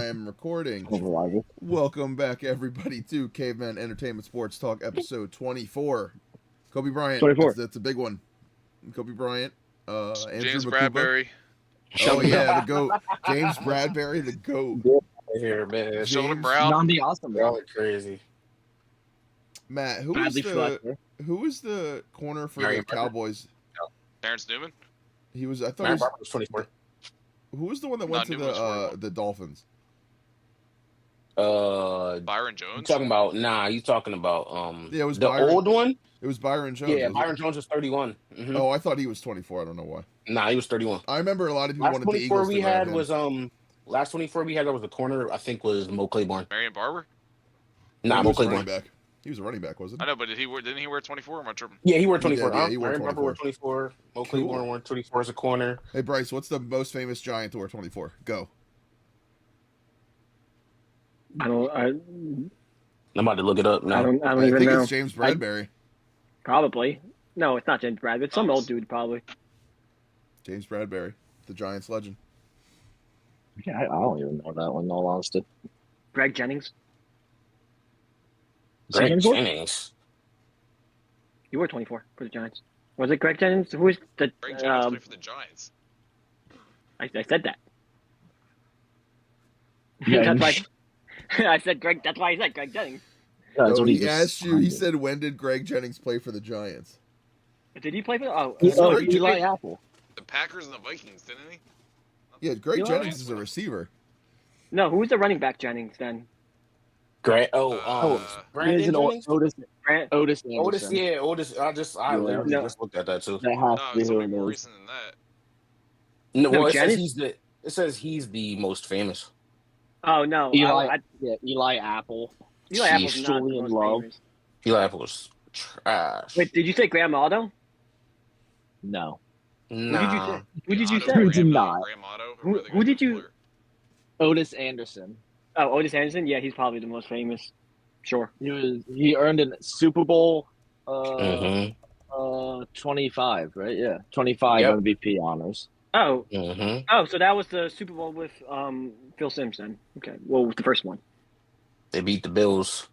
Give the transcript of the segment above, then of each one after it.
am recording. Overrider. Welcome back, everybody, to Caveman Entertainment Sports Talk, episode 24. Kobe Bryant. 24. That's a big one. Kobe Bryant. Andrew James Makuba. Bradbury. Oh, yeah, the GOAT. James Bradbury, the GOAT. Here, man. Sheldon James Brown. Nandi Awesome. Y'all are crazy. Matt, who Bradley was the corner for Marion the Barber. Cowboys? Terrence Newman. He was. I thought. Marion He Barber was 24. who was the one that went No, to Newman was 41. the Dolphins? Byron You Jones. talking about? Nah, you talking about Yeah, it was the Byron. old one? It was Byron Jones. Yeah, wasn't Byron it? Jones was 31. Mhm. Oh, I thought he was 24. I don't know why. Nah, he was 31. I remember a lot of people Last wanted the 24 Eagles we to grab had him. was last 24 we had that was the corner. I think was Mo Claiborne. Marion Barber. Nah, he Mo was a running Claiborne. back. He was a running back, wasn't I he? know, but didn't he wear 24? Or am I tripping? Yeah, he wore He 24. did, yeah, he wore Marion Barber 24. wore 24. Mo Claiborne wore 24 as a corner. Hey, Bryce, what's the most famous Giant to wear 24? Go. I'm about to look it up now. I don't I even think know. it's James Bradbury. Probably. No, it's not James Bradbury. It's some old dude, probably. James Bradbury, the Giants legend. Yeah, I don't even know that one, in all honesty. Greg Jennings. Greg Jennings. He wore 24 for the Giants. Was it Greg Jennings? Who was the? Greg Jennings played for the Giants. I said that. Yeah, That's why I said Greg. That's why I said Greg Jennings. That's No, what he just asked you. He sounded. said, "When did Greg Jennings play for the Giants?" Did he play for? Oh, Greg Eli Apple. The Packers and the Vikings, didn't he? Yeah, Greg Eli- Jennings is a receiver. No, who's the running back Jennings then? Greg. Brandon Here's an Jennings. Otis Grant. Otis Otis. Anderson. Yeah, Otis. I Yeah. literally No. just looked at that too. That has No, to it's be who somebody it more is. recent than that. No, No, well, Jennings? it says he's the most famous. Oh no, Eli Apple. Eli Apple's Jeez, not the Julian most Love. famous. Eli Apple was trash. Wait, did you say Graham Otto? No. Nah. Who did you Otto, say? Who did Graham, not? Graham Otto, Who- the who guy did you- player. Otis Anderson. Oh, Otis Anderson. Yeah, he's probably the most famous. Sure. He earned a Super Bowl Mhm. 25, right? Yeah. 25 Yep. MVP honors. Oh, Mhm. so that was the Super Bowl with Phil Simms then. Okay, well, was the first one. They beat the Bills.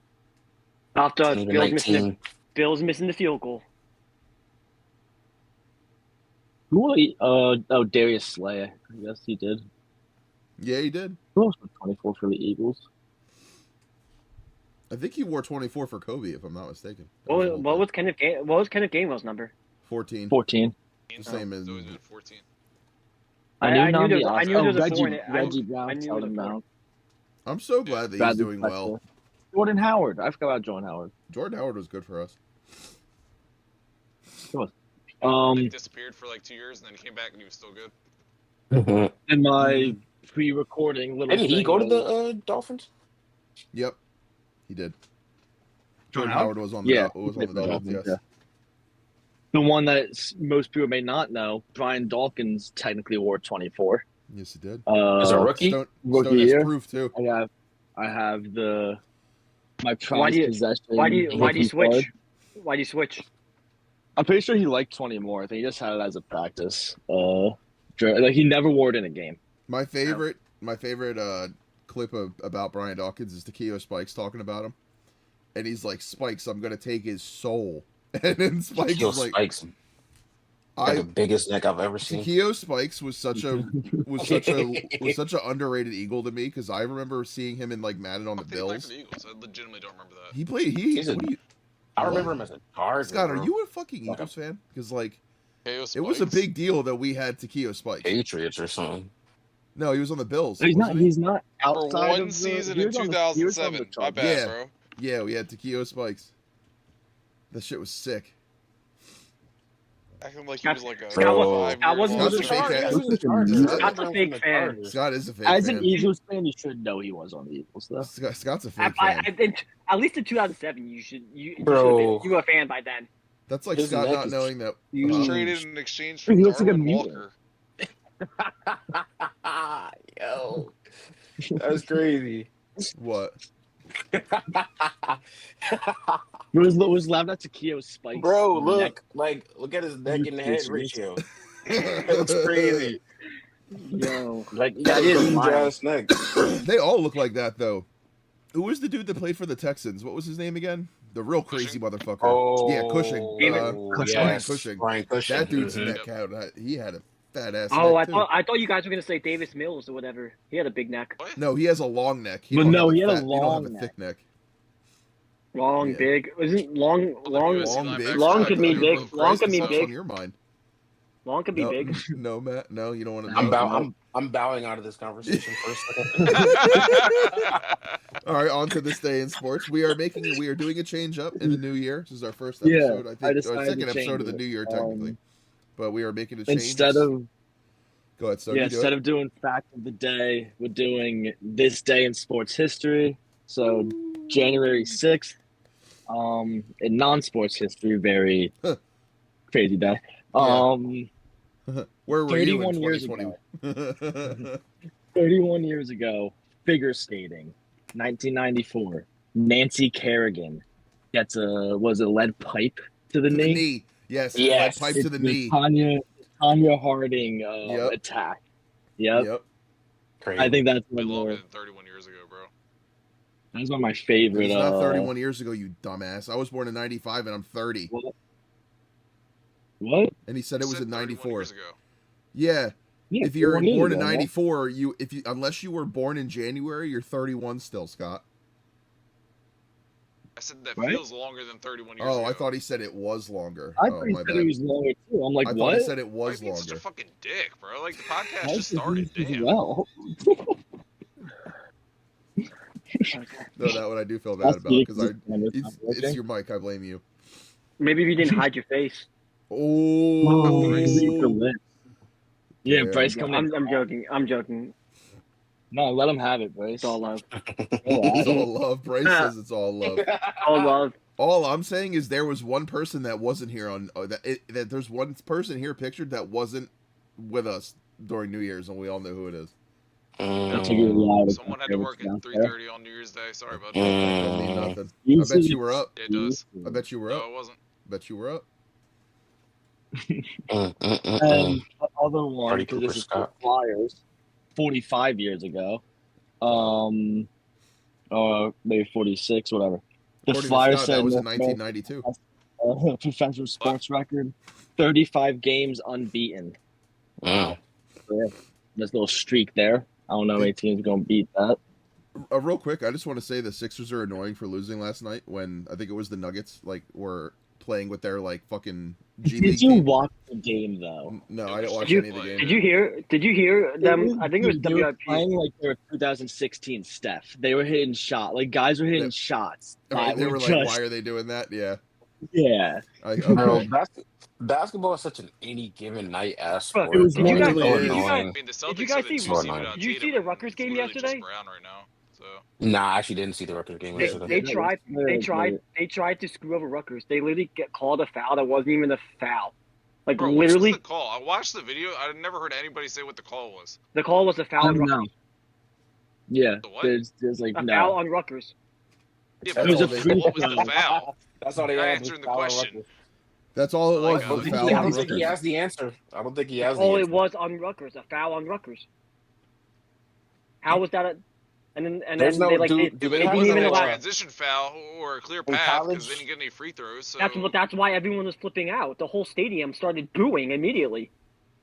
After 2019. Bill's missing the field goal. Darius Slay. I guess he did. Yeah, he did. Who else was 24 for the Eagles? I think he wore 24 for Kobe, if I'm not mistaken. What was Kenneth Gainwell's number? 14? 14. The same as. It's always been 14. I knew there was a four in it. Reggie I Brown, knew there was Sheldon a four. Brown, I'm so glad that he's Bradley doing Fletcher. well. Jordan Howard. I forgot about Jordan Howard. Jordan Howard was good for us. He disappeared for like 2 years and then he came back and he was still good. Mhm. In my pre-recording little Didn't he thing go to was- the Dolphins? Yep, he did. Jordan Jordan Howard was on the Yeah, was he on played the for the Dolphins. Dolphins, Yes. The one that most people may not know, Brian Dawkins technically wore 24. Yes, he did. As a rookie? Stone Rookie has year? proof too. I have my Why prized do you- possession. Why do you rookie switch? card. Why do you switch? I'm pretty sure he liked 20 more. I think he just had it as a practice. Like he never wore it in a game. My favorite clip about Brian Dawkins is Takeo Spikes talking about him, and he's like, "Spikes, I'm gonna take his soul," and then Spikes Yo, is like, Spikes got the biggest neck I've ever seen. Takeo Spikes was such an underrated Eagle to me because I remember seeing him in like Madden on the Fuck did he play Bills. for the Eagles? I legitimately don't remember that. He played. He's a- What do you, I remember him as a Charger. Scott, are bro. you a fucking Eagles fan? Because like KO it was a Spikes? big deal that we had Takeo Spikes. Patriots or something? No, he was on the Bills. He's not. wasn't he? He's not For outside one of the, season he in was on the- he was on the 2007. My Chargers. bad, Yeah. bro. Yeah, we had Takeo Spikes. That shit was sick. Acting like he was like a Bro. 5 I year wasn't old. Scott's a fake fan. He was a Charger. Scott's a fake fan. Scott is a fake As fan. an Eagles fan, you should know he was on the Eagles, though. Scott's a fake fan. At least in 2007, you Bro. were a fan by then. That's like His Scott neck not is knowing that. He was Huge. traded in exchange for He looks like a Darwin mutant. Walker. Yo, that's crazy. What? Was laughing at Takeo Spikes. Bro, neck. look at his neck and head ratio. That's That's crazy. Yo. Like, you That got is a wild. ass neck. They all look like that though. Who was the dude that played for the Texans? What was his name again? The real crazy motherfucker. Oh, Yeah, Cushing. Cushing. Brian yes, Cushing. Brian Cushing. That dude's Mhm. neck out. He had a fat ass Oh, neck too. I thought you guys were gonna say Davis Mills or whatever. He had a big neck. What? No, he has a long neck. He But don't no, have he had a he don't have long a thick neck. Long, Yeah. big. Isn't long? Long, big. Long could be God, big. Christ, Long could be what's big. on your mind? Long could be No, big. no, Matt. No, you don't want to. I'm, No, no. I'm bowing out of this conversation for a second. All right, on to this day in sports. We are doing a change up in the new year. This is our first Yeah, episode, I I think, or decided to second episode change of the it. new year, technically. But we are making a change. Instead of Go ahead, son. yeah, You do instead it. of doing fact of the day, we're doing this day in sports history. So January 6th, in non-sports history, very Huh. crazy day. Yeah. Where were you in 31 years 2020? 31 years ago, figure skating, 1994. Nancy Kerrigan gets a lead pipe to the To the knee. knee. Yes. Yes. Lead pipe to the knee. Tanya Harding Yep. attack. Yep. Crazy. I think that's Way one longer more. than 31 years ago, bro. That's one of my favorite. It's not 31 years ago, you dumbass. I was born in 95 and I'm 30. What? And he said it was Said in 31 94. years ago. Yeah. Yeah, If you're 31 years born in ago, man. 94, unless you were born in January, you're 31 still, Scott. I said that Right? feels longer than 31 years Oh, ago. I thought he said it was longer. I Oh, thought he my said bad. it was longer too. I'm like, I thought what? he said it Why are was you being such a longer. fucking dick, bro? Like, the podcast Why just is started. he as Damn. well? No, that one I do feel bad That's about because ridiculous. it's your mic. I blame you. Maybe if you didn't hide your face. Oh, Read the list. Yeah, Damn. Bryce coming in. I'm joking. I'm joking. No, let him have it, Bryce. It's all love. It's all love. Bryce says it's all love. All love. All I'm saying is there was one person that wasn't here on that there's one person here pictured that wasn't with us during New Year's, and we all know who it is. That's a good lie. Someone had to work at 3:30 on New Year's Day. Sorry about that. That don't mean nothing. I bet you were up. It does. I bet you were No, up. it wasn't. Bet you were up. And the other one, Party because Cooper this is Scott. for Flyers, 45 years ago. Maybe 46, whatever. The According to Flyers Scott, said that was in North America 1992. professional sports record, 35 games unbeaten. Wow. Yeah, there's a little streak there. I don't know how many teams are going to beat that. Real quick, I just want to say the Sixers are annoying for losing last night when I think it was the Nuggets were playing with their fucking G League Did you team. watch the game though? No, I didn't watch Did any of the you- game. Did you hear them? I think it was They were WIP. playing like they were 2016 Steph. They were hitting shots. Like guys were hitting Yeah. shots. Right, they that were like, just- "Why are they doing that?" Yeah. Yeah. Bro, Okay. basketball is such an any given night ass Bro, sport. it was bro. really It's good. so Did you guys- annoying. I mean, the Celtics Did you guys are the see- two seed Did without you see Tatum, the and Rutgers it's game literally yesterday? Just Brown right now. So Nah, I actually didn't see the Rutgers game They, yesterday. they tried to screw over Rutgers. They literally called a foul that wasn't even a foul. Like bro, literally, which was the call? I watched the video. I never heard anybody say what the call was. the call was a foul on Oh, Rutgers. no. Yeah. The what? There's like A no. foul on Rutgers. Yeah, That's but all what they- was the foul? That's all they You're had. answering the was foul on question. Rutgers. That's all it was. I Was a don't foul I on don't think he Rutgers. has the answer. I don't think he has the All answer. it was on Rutgers, a foul on Rutgers. How was that? And There's then no- they like do- they, do they they didn't have It even wasn't a allow. transition foul or a clear In path college? because they didn't get any free throws. So That's why everyone was flipping out. The whole stadium started booing immediately.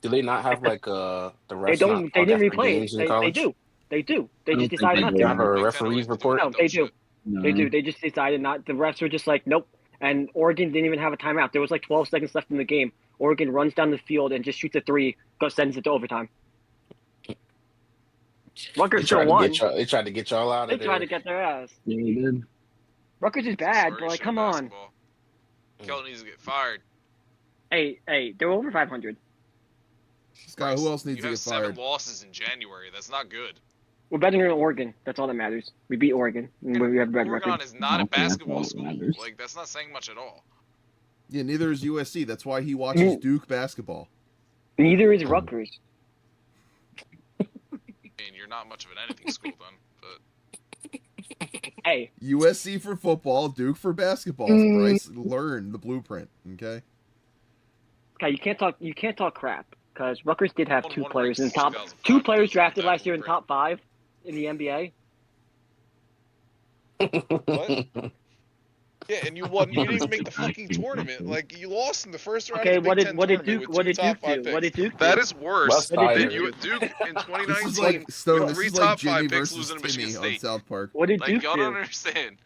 Do they not have like the They refs don't. not They talk didn't after replay games it. in They college? do. They do. They I don't just think decided they not do. They to. have a Big Ten referee's always do report. that No, dumb they do. shit. No. They do. They just decided not. The refs were just like, nope. And Oregon didn't even have a timeout. There was like 12 seconds left in the game. Oregon runs down the field and just shoots a three, sends it to overtime. Rutgers still won. They tried to get y'all out They of there. tried to get their ass. Yeah, they did. Rutgers is bad, Sorry but like, shit come on. basketball. Kelly needs to get fired. Hey, they're over 500. Scott, who else needs You to have get 7 fired? losses in January. That's not good. We're better than Oregon. That's all that matters. We beat Oregon, and we have a better Oregon record. is not a Okay, that's all basketball that school. matters. Like, that's not saying much at all. Yeah, neither is USC. That's why he watches Duke basketball. Neither is Rutgers. I mean, you're not much of an anything school then. But Hey, USC for football, Duke for basketball. Bryce, learn the blueprint. Okay. okay, you can't talk crap. because Rutgers did have Won two one players in ring the top, since 2005. two players Those are drafted last exactly year in right. top 5 in the NBA. What? Yeah, and you won. You didn't even make the fucking tournament. Like you lost in the first round Okay, of the Big Ten what did tournament Duke with what two did top Duke 5 do? picks. What did Duke That do? is worse West What did Side than Duke you do? Duke in This is 2019 like Stone. with This 3 is like top 5 Jimmy picks versus losing to Michigan Timmy on State. South Park. What did Like Duke y'all don't do? understand.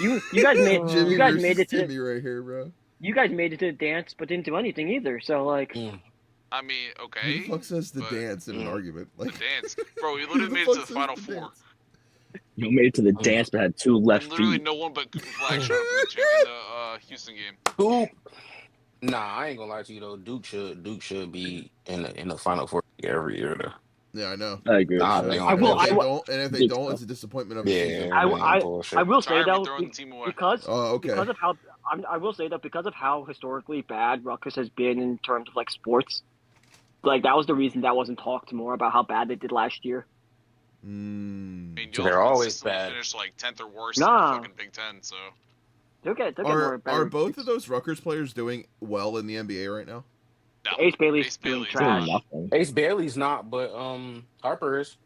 You guys made Jimmy you guys versus made it to Timmy right here, bro. you guys made it to the dance, but didn't do anything either. So like, I mean, Who okay, the fuck says the but dance in an argument? the Like dance, bro. We who literally the made it fuck to the says Final the Four, dance? You made it to the dance, but had 2 and left literally feet. no one but Cooper Flag showed up in the Houston game. Duke. Nah, I ain't gonna lie to you though. Duke should be in the Final Four every year though. Yeah, I know. I agree Nah, with they that. I on will And if they I bullshit. will don't, and if they Big don't, stuff. it's a disappointment of a season. Yeah, they on I bullshit. will say Kyrie though throwing the team away. because Oh, okay. because of how I will say that because of how historically bad Rutgers has been in terms of like sports, like that was the reason that wasn't talked more about how bad they did last year. I mean, So y'all they're always consistently bad. finished like 10th or worse Nah. in the fucking Big Ten. So They'll get more Are better. both of those Rutgers players doing well in the NBA right now? no, Ace Bailey's doing Bailey's trash. not. Nothing. Ace Bailey's not, but Harper is.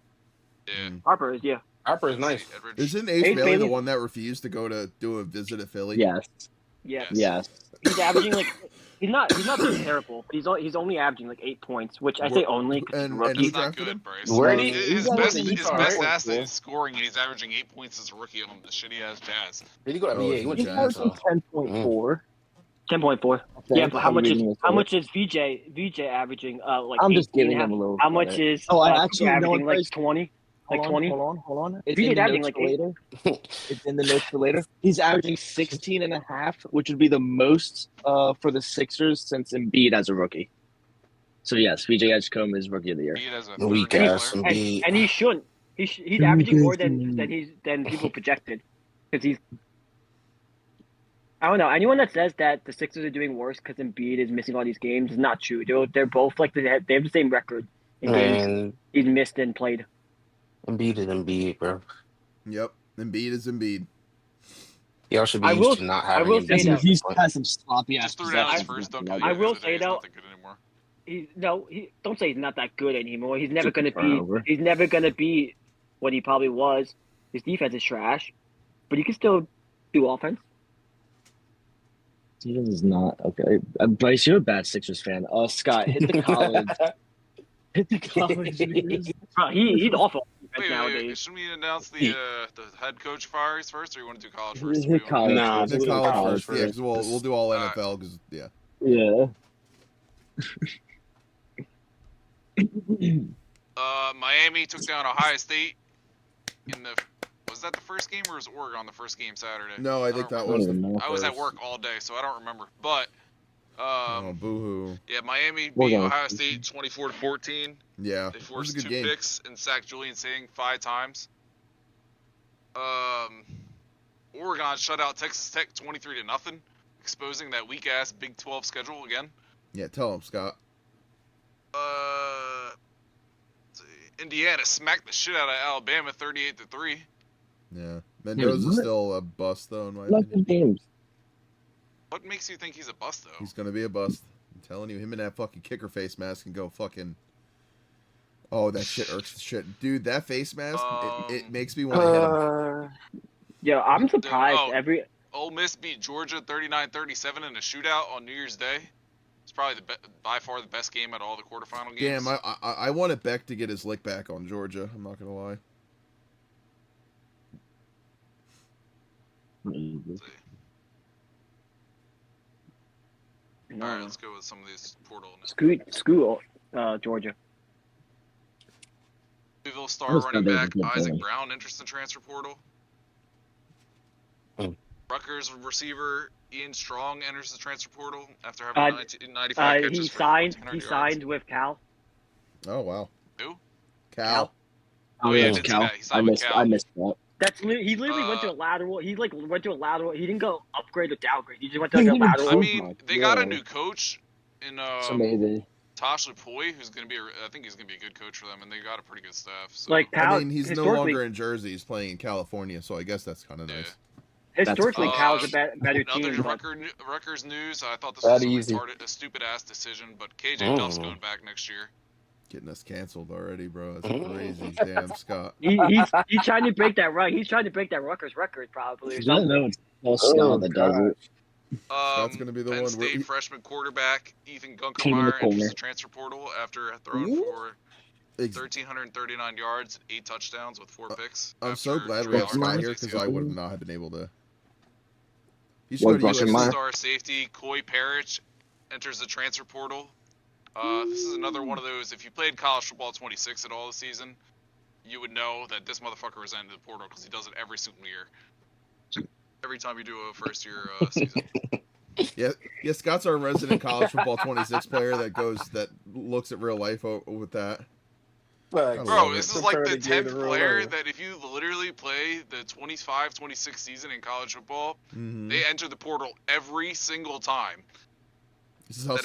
Yeah. Harper is Harper is Let's see, nice. Edridge. Isn't Ace Ace Bailey the Bailey- one that refused to go to do a visit at Philly? Yes. yes. Yes. He's averaging like he's not doing terrible, but he's only averaging like 8 points, which I say only because he's a And rookie. who That's not drafted him? good, Bryce. Where did His, he- his he best got his Utah, best right? asset is scoring, and he's averaging 8 points as a rookie on the shitty ass Jazz. Did he go? Oh, Yeah, it's he went the to Jazz. Utah. 10.4. 10.4. think. Yeah, but how I'm much reading this right. is VJ averaging? Like I'm 18 just giving and a half? him a little How much credit. is Oh, I Cooper actually know averaging? what Like Bryce- 20? Like 20? Hold on. It's VJ's in the averaging notes like for later. It's in the notes for later. He's averaging 16 and a half, which would be the most for the Sixers since Embiid as a rookie. So yes, VJ Edgecombe is rookie of the year. Embiid as a Weak third ass player. Embiid. And he shouldn't. He's averaging more than people projected because he's. I don't know. Anyone that says that the Sixers are doing worse because Embiid is missing all these games is not true. They're both like they have the same record in games Man, he's missed and played. Embiid is Embiid, bro. Yep. Embiid is Embiid. Y'all should be I used will- to not I having will Embiid. say that- He's had some sloppy ass Just threw down his possessions. first dunk. I will the other say, day. He's though- not that good anymore. Don't say he's not that good anymore. He's never Just gonna a turnover. be. He's never gonna be what he probably was. His defense is trash, but he can still do offense. Stevens is not okay. Bryce, you're a bad Sixers fan. Scott, hit the college. Hit the college news. Bro, he's awful defense Wait, nowadays. shouldn't we announce the head coach fires first, or you want to do college first? Hit college. Nah, The we'll do college college first, yeah, first. because we'll do all Alright. NFL, because yeah. Yeah. Miami took down Ohio State in the. Was that the first game, or was Oregon the first game Saturday? No, I think don't that remember. was don't the. even know. I was at work all day, so I don't remember. But Oh, boo-hoo. yeah, Miami beat Oregon. Ohio State 24-14. Yeah, They it was forced a good 2 game. picks and sacked Julian Singh 5 times. Oregon shut out Texas Tech 23-0, exposing that weak ass Big 12 schedule again. Yeah, tell him, Scott. Indiana smacked the shit out of Alabama 38-3. Yeah. Mendoza's what? still a bust, though, in my Like opinion. the games. What makes you think he's a bust, though? He's going to be a bust. I'm telling you, him and that fucking kicker face mask can go fucking... Oh, that shit irks the shit. Dude, that face mask, it makes me want to hit him. Yeah, I'm surprised. oh. Ole Miss beat Georgia 39-37 in a shootout on New Year's Day. It's probably by far the best game at all the quarterfinal games. Damn, I wanted Beck to get his lick back on Georgia. I'm not going to lie. All right, let's go with some of these portal. School, Georgia. Louisville star Those running guys are back good Isaac players. Brown enters the transfer portal. Hmm. Rutgers receiver Ian Strong enters the transfer portal after having 95 catches He for signed. 1,400 He yards. signed with Cal. Oh, wow. Who? Cal. Oh, yeah, I yes, did see Cal. that. He signed with Cal. I missed that. He literally went to a lateral. He went to a lateral. He didn't go upgrade or downgrade. He just went to He like a didn't lateral. I mean, they got a Yeah. new coach in So maybe. Tosh Lupoi, who's going to be, I think he's going to be a good coach for them, and they got a pretty good staff. So. Like Cal. I mean, he's no historically- longer in Jersey. He's playing in California, so I guess that's kind of nice. Historically, Cal's a better Another team. But Rutgers news. I thought this That was easy. a stupid ass decision, but KJ Duff's going back next year. Getting us canceled already, bro. That's crazy. Damn, Scott. he's trying to break that right. He's trying to break that Rutgers record probably or something. No, it's all Scott that does it. Scott's gonna be the Penn one. State freshman quarterback Ethan Gunkelmeyer enters the transfer portal after throwing for 1,339 yards, 8 touchdowns with 4 picks. I'm so glad we have Scott here because I would not have been able to. He should go to Star safety Coy Parrish enters the transfer portal. This is another one of those. If you played college football 26 at all this season, you would know that this motherfucker was entered the portal because he does it every single year. Every time you do a first year season. Yeah. Scott's our resident college football 26 player that looks at real life with that. Bro, this is like the 10th player that if you literally play the 25-26 season in college football, they enter the portal every single time. This is how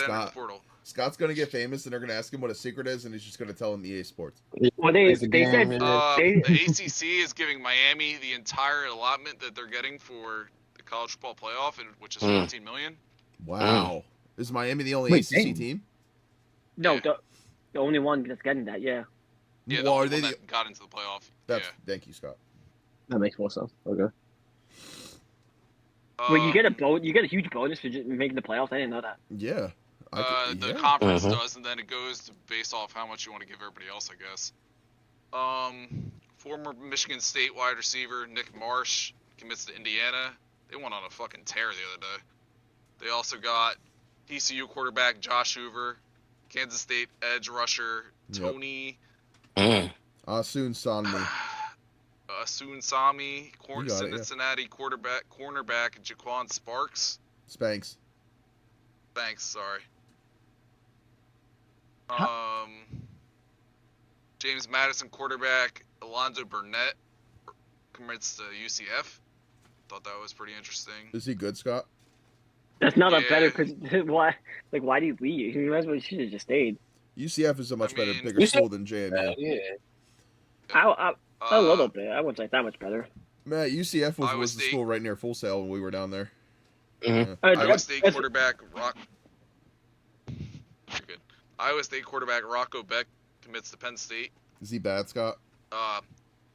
Scott's going to get famous, and they're going to ask him what a secret is, and he's just going to tell them EA Sports. Well, they said the ACC is giving Miami the entire allotment that they're getting for the college football playoff, which is $14 million. Wow. Is Miami the only ACC team? No, yeah. the only one that's getting that, yeah. Yeah, the only one that got into the playoff. Thank you, Scott. That makes more sense. Okay. Well, you get a huge bonus for just making the playoffs. I didn't know that. Yeah. The conference does, and then it goes based off how much you want to give everybody else, I guess. Former Michigan State wide receiver Nick Marsh commits to Indiana. They went on a fucking tear the other day. They also got TCU quarterback Josh Hoover, Kansas State edge rusher Tony Asun Sanmi. Cincinnati cornerback Jaquan Sparks. Spanks, sorry. James Madison quarterback Alonzo Burnett commits to UCF. Thought that was pretty interesting. Is he good, Scott? That's not a better because why? Like, why do you leave? You might as well should have just stayed. UCF is a much bigger school than JMU. A little bit. I wouldn't say that much better. Man, UCF was the school right near Full Sail when we were down there. Iowa State quarterback Iowa State quarterback Rocco Beck commits to Penn State. Is he bad, Scott?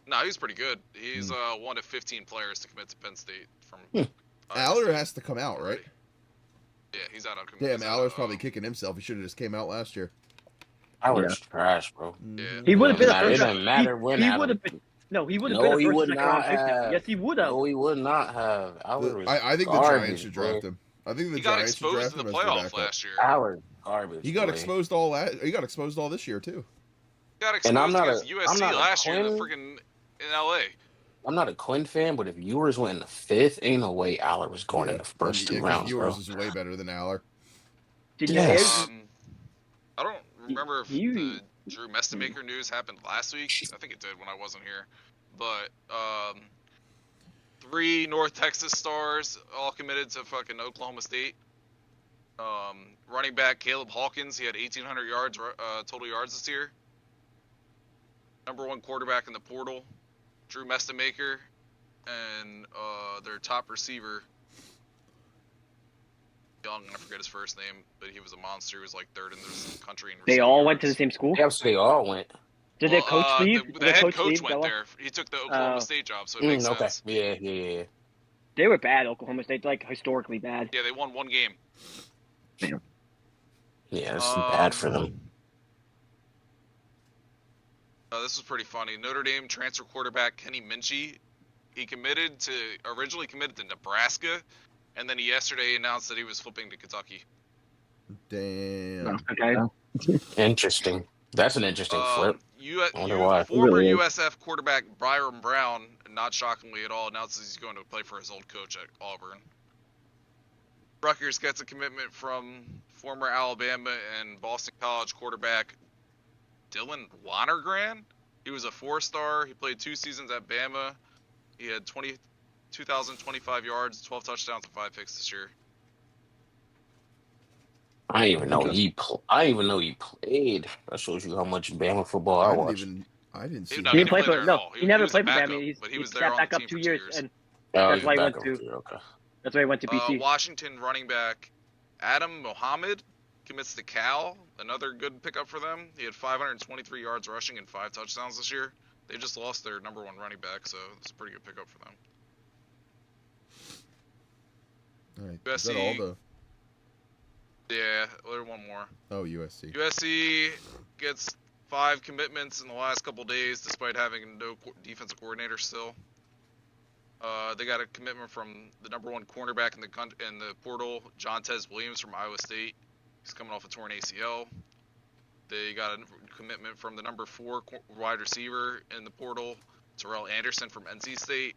No, he's pretty good. He's one of 15 players to commit to Penn State from. Aller has to come out, right? Yeah, he's out. Damn, Aller's probably kicking himself. He should have just came out last year. Aller's trash, bro. Yeah. He would have been. It doesn't matter when. He would have been. No, he would have been a first second round pick. Yes, he would have. No, he would not have. I think the Giants should draft him. I think the Giants should draft him. He got exposed in the playoff last year. Aller's garbage. He got exposed all this year too. He got exposed against USC last year in LA. I'm not a Quinn fan, but if Ewers went in the 5th, ain't no way Aller was going in the first 2 rounds. Ewers is way better than Aller. I don't remember if the Drew Mestemaker news happened last week. I think it did when I wasn't here. But 3 North Texas stars all committed to fucking Oklahoma State. Running back Caleb Hawkins, he had 1,800 yards total yards this year. Number 1 quarterback in the portal, Drew Mestemaker, and their top receiver, I'm gonna forget his first name, but he was a monster. He was like 3rd in the country. They all went to the same school? Yes, they all went. Did their coach leave? The head coach went there. He took the Oklahoma State job, so it makes sense. Yeah. They were bad, Oklahoma State, like historically bad. Yeah, they won 1 game. Damn. Yeah, it's bad for them. This was pretty funny. Notre Dame transfer quarterback Kenny Minchie, he originally committed to Nebraska, and then he yesterday announced that he was flipping to Kentucky. Damn. Okay. Interesting. That's an interesting flip. I wonder why. Former USF quarterback Byron Brown, not shockingly at all, announces he's going to play for his old coach at Auburn. Rutgers gets a commitment from former Alabama and Boston College quarterback Dylan Lonergan. He was a 4-star. He played 2 seasons at Bama. He had 2,025 yards, 12 touchdowns, and 5 picks this year. I didn't even know he played. That shows you how much Bama football I watched. I didn't see. He never played for Bama. But he was there back on up the team 2 for 2 years. years. And Oh, That's he's why he back went over to. there. Okay. That's why he went to BC. Washington running back Adam Mohammed commits to Cal. Another good pickup for them. He had 523 yards rushing and 5 touchdowns this year. They just lost their number 1 running back, so it's a pretty good pickup for them. All right. USC, Is that all the? Yeah, there's one more. Oh, USC. USC gets 5 commitments in the last couple days, despite having no defensive coordinator still. They got a commitment from the number 1 cornerback in the portal, John Tez Williams from Iowa State. He's coming off a torn ACL. They got a commitment from the number 4 wide receiver in the portal, Terrell Anderson from NC State.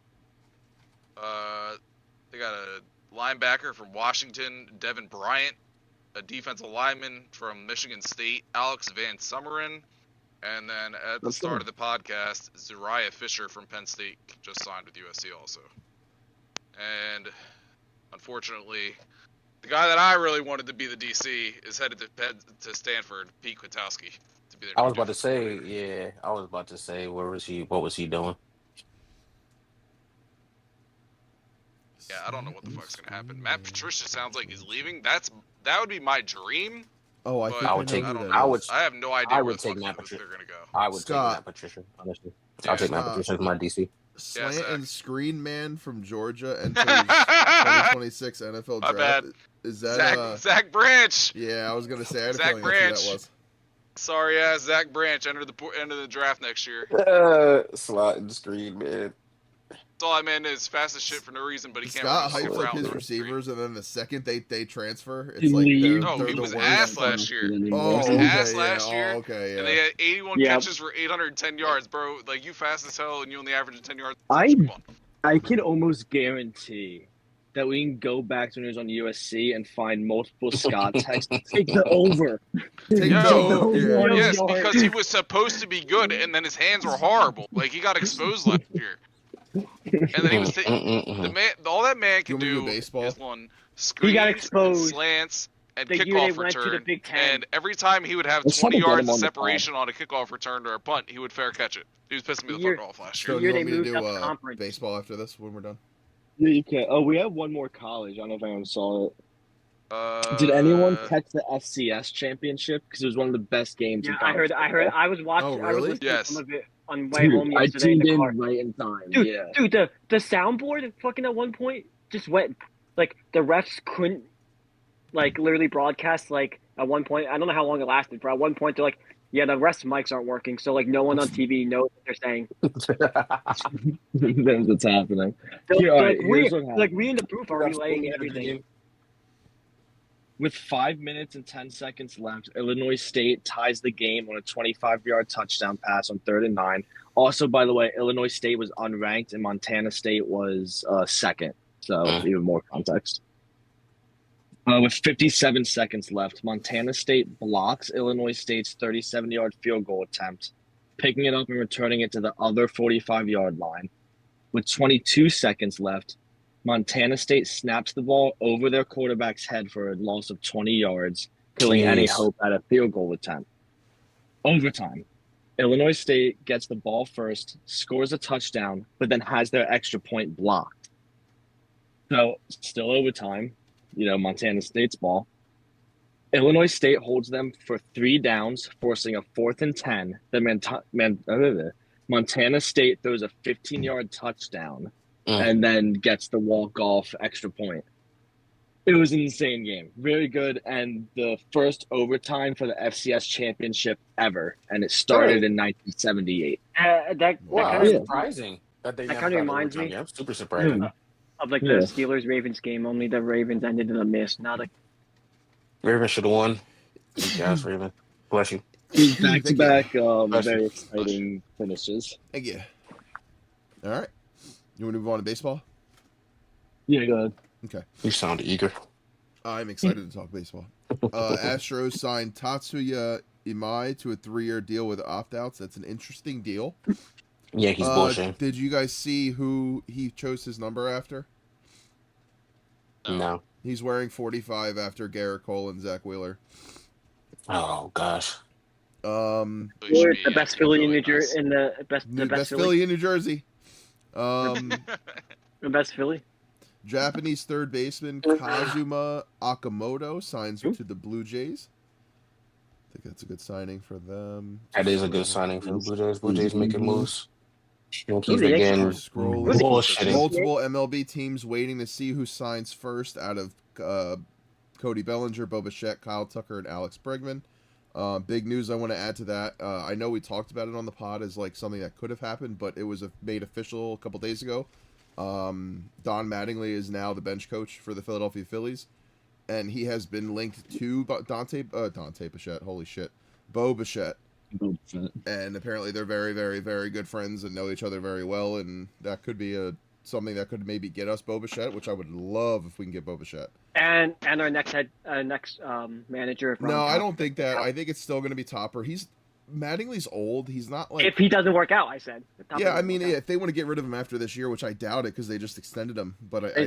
They got a linebacker from Washington, Devin Bryant. A defensive lineman from Michigan State, Alex Van Summeren. And then at the start of the podcast, Zariah Fisher from Penn State just signed with USC also. And unfortunately, the guy that I really wanted to be the DC is headed to Stanford, Pete Kwiatkowski, to be their I new was about to defensive say, coordinator. yeah. I was about to say, where was he? What was he doing? Yeah, I don't know what the fuck's gonna happen. Matt Patricia sounds like he's leaving. That would be my dream. Oh, I But think I I would know take- who I don't that know. is. I have no idea I where would the fuck take Matt Patricia. they're gonna go. I would Scott. take Matt Patricia, honestly. Yeah. I'll take Matt Scott. Patricia as my DC. Slant Zach. and screen man from Georgia enters 2026 NFL My draft. bad. Is that Zach Branch. Yeah, I was gonna say I had a Zach feeling that's who Branch. that was. Sorry ass Zach Branch entered the draft next year. Slot and screen, man. That's all I meant is fast as shit for no reason, but he can't Scott run a hypes route up his in the receivers, and then the second they transfer, it's He like leaves. No, they're he the was worst. ass last year. Oh, was okay, ass yeah. last year, Oh, okay, yeah. And they had 81 Yep. catches for 810 yards, bro. Like, you fast as hell, and you only average 10 yards. I Come on. I can almost guarantee that we can go back to when he was on USC and find multiple Scott texts. Take the over. Take Yo, the over. Yeah. Yes, because he was supposed to be good, and then his hands were horrible. Like, he got exposed last year. And then he was the man. All that man can You want me to do do baseball? is one screens, He got exposed slants, and the year they kickoff went to the return. Big Ten. And every time he would have Let's 20 try to get yards him of on the separation on a kickoff return or a punt, he would fair catch it. He was pissing me the Year- fuck off last So year. do you year want me they to moved do up conference. baseball after this when we're done? Yeah, you can. Oh, we have one more college. I don't know if anyone saw it. Did anyone catch the FCS championship? Because it was one of the best games. Yeah, in I heard. college I was watching. Oh, I was really? listening Yes. to some of it on way home Dude, I yesterday in tuned the in car. right in time. Dude, yeah. Dude, the soundboard fucking at one point just went like the refs couldn't like literally broadcast like at one point. I don't know how long it lasted, but at one point they're like, yeah, the refs' mics aren't working, so like no one on TV knows what they're saying. That's what's happening. They're, Here, all like, right, we here's what happened. we in the booth are relaying everything. With 5 minutes and 10 seconds left, Illinois State ties the game on a 25-yard touchdown pass on 3rd and 9. Also, by the way, Illinois State was unranked and Montana State was second. So even more context. With 57 seconds left, Montana State blocks Illinois State's 37-yard field goal attempt, picking it up and returning it to the other 45-yard line. With 22 seconds left, Montana State snaps the ball over their quarterback's head for a loss of 20 yards, killing any hope at a field goal attempt. Overtime. Illinois State gets the ball first, scores a touchdown, but then has their extra point blocked. So, still overtime, Montana State's ball. Illinois State holds them for 3 downs, forcing a 4th and 10. Then Montana State throws a 15-yard touchdown and then gets the walk-off extra point. It was an insane game. Very good, and the first overtime for the FCS championship ever, and it started in 1978. That Surprising that they that never kinda got reminds overtime. me- Yeah, I'm super surprised. of like the Steelers-Ravens game, only the Ravens ended in a miss, not a Raven should have won. Yes, Raven. Bless you. Back-to-back, Bless you. very exciting finishes. Thank you. All right. You want to move on to baseball? Yeah, go ahead. Okay. You sound eager. I'm excited to talk baseball. Astros signed Tatsuya Imai to a 3-year deal with opt-outs. That's an interesting deal. Yankees bullshit. Did you guys see who he chose his number after? No. He's wearing 45 after Garrett Cole and Zach Wheeler. Oh gosh. the best Philly in New Jersey, in the best Best Philly. Philly in New Jersey. The best Philly. Japanese third baseman Kazuma Okamoto signs to the Blue Jays. I think that's a good signing for them. That is a good signing for the Blue Jays. Blue Jays making moves. Yankees the Yankees? again Scrolling. bullshitting. Multiple MLB teams waiting to see who signs first out of Cody Bellinger, Bo Bichette, Kyle Tucker, and Alex Bregman. Big news I want to add to that. I know we talked about it on the pod as like something that could have happened, but it was made official a couple days ago. Don Mattingly is now the bench coach for the Philadelphia Phillies, and he has been linked to Dante Bichette. Holy shit, Bo Bichette. And apparently they're very, very, very good friends and know each other very well, and that could be something that could maybe get us Bo Bichette, which I would love if we can get Bo Bichette. And our next manager. No, I don't think that. I think it's still going to be Topper. Mattingly's old. He's not like. If he doesn't work out, I said. Yeah, I mean, if they want to get rid of him after this year, which I doubt it because they just extended him. But I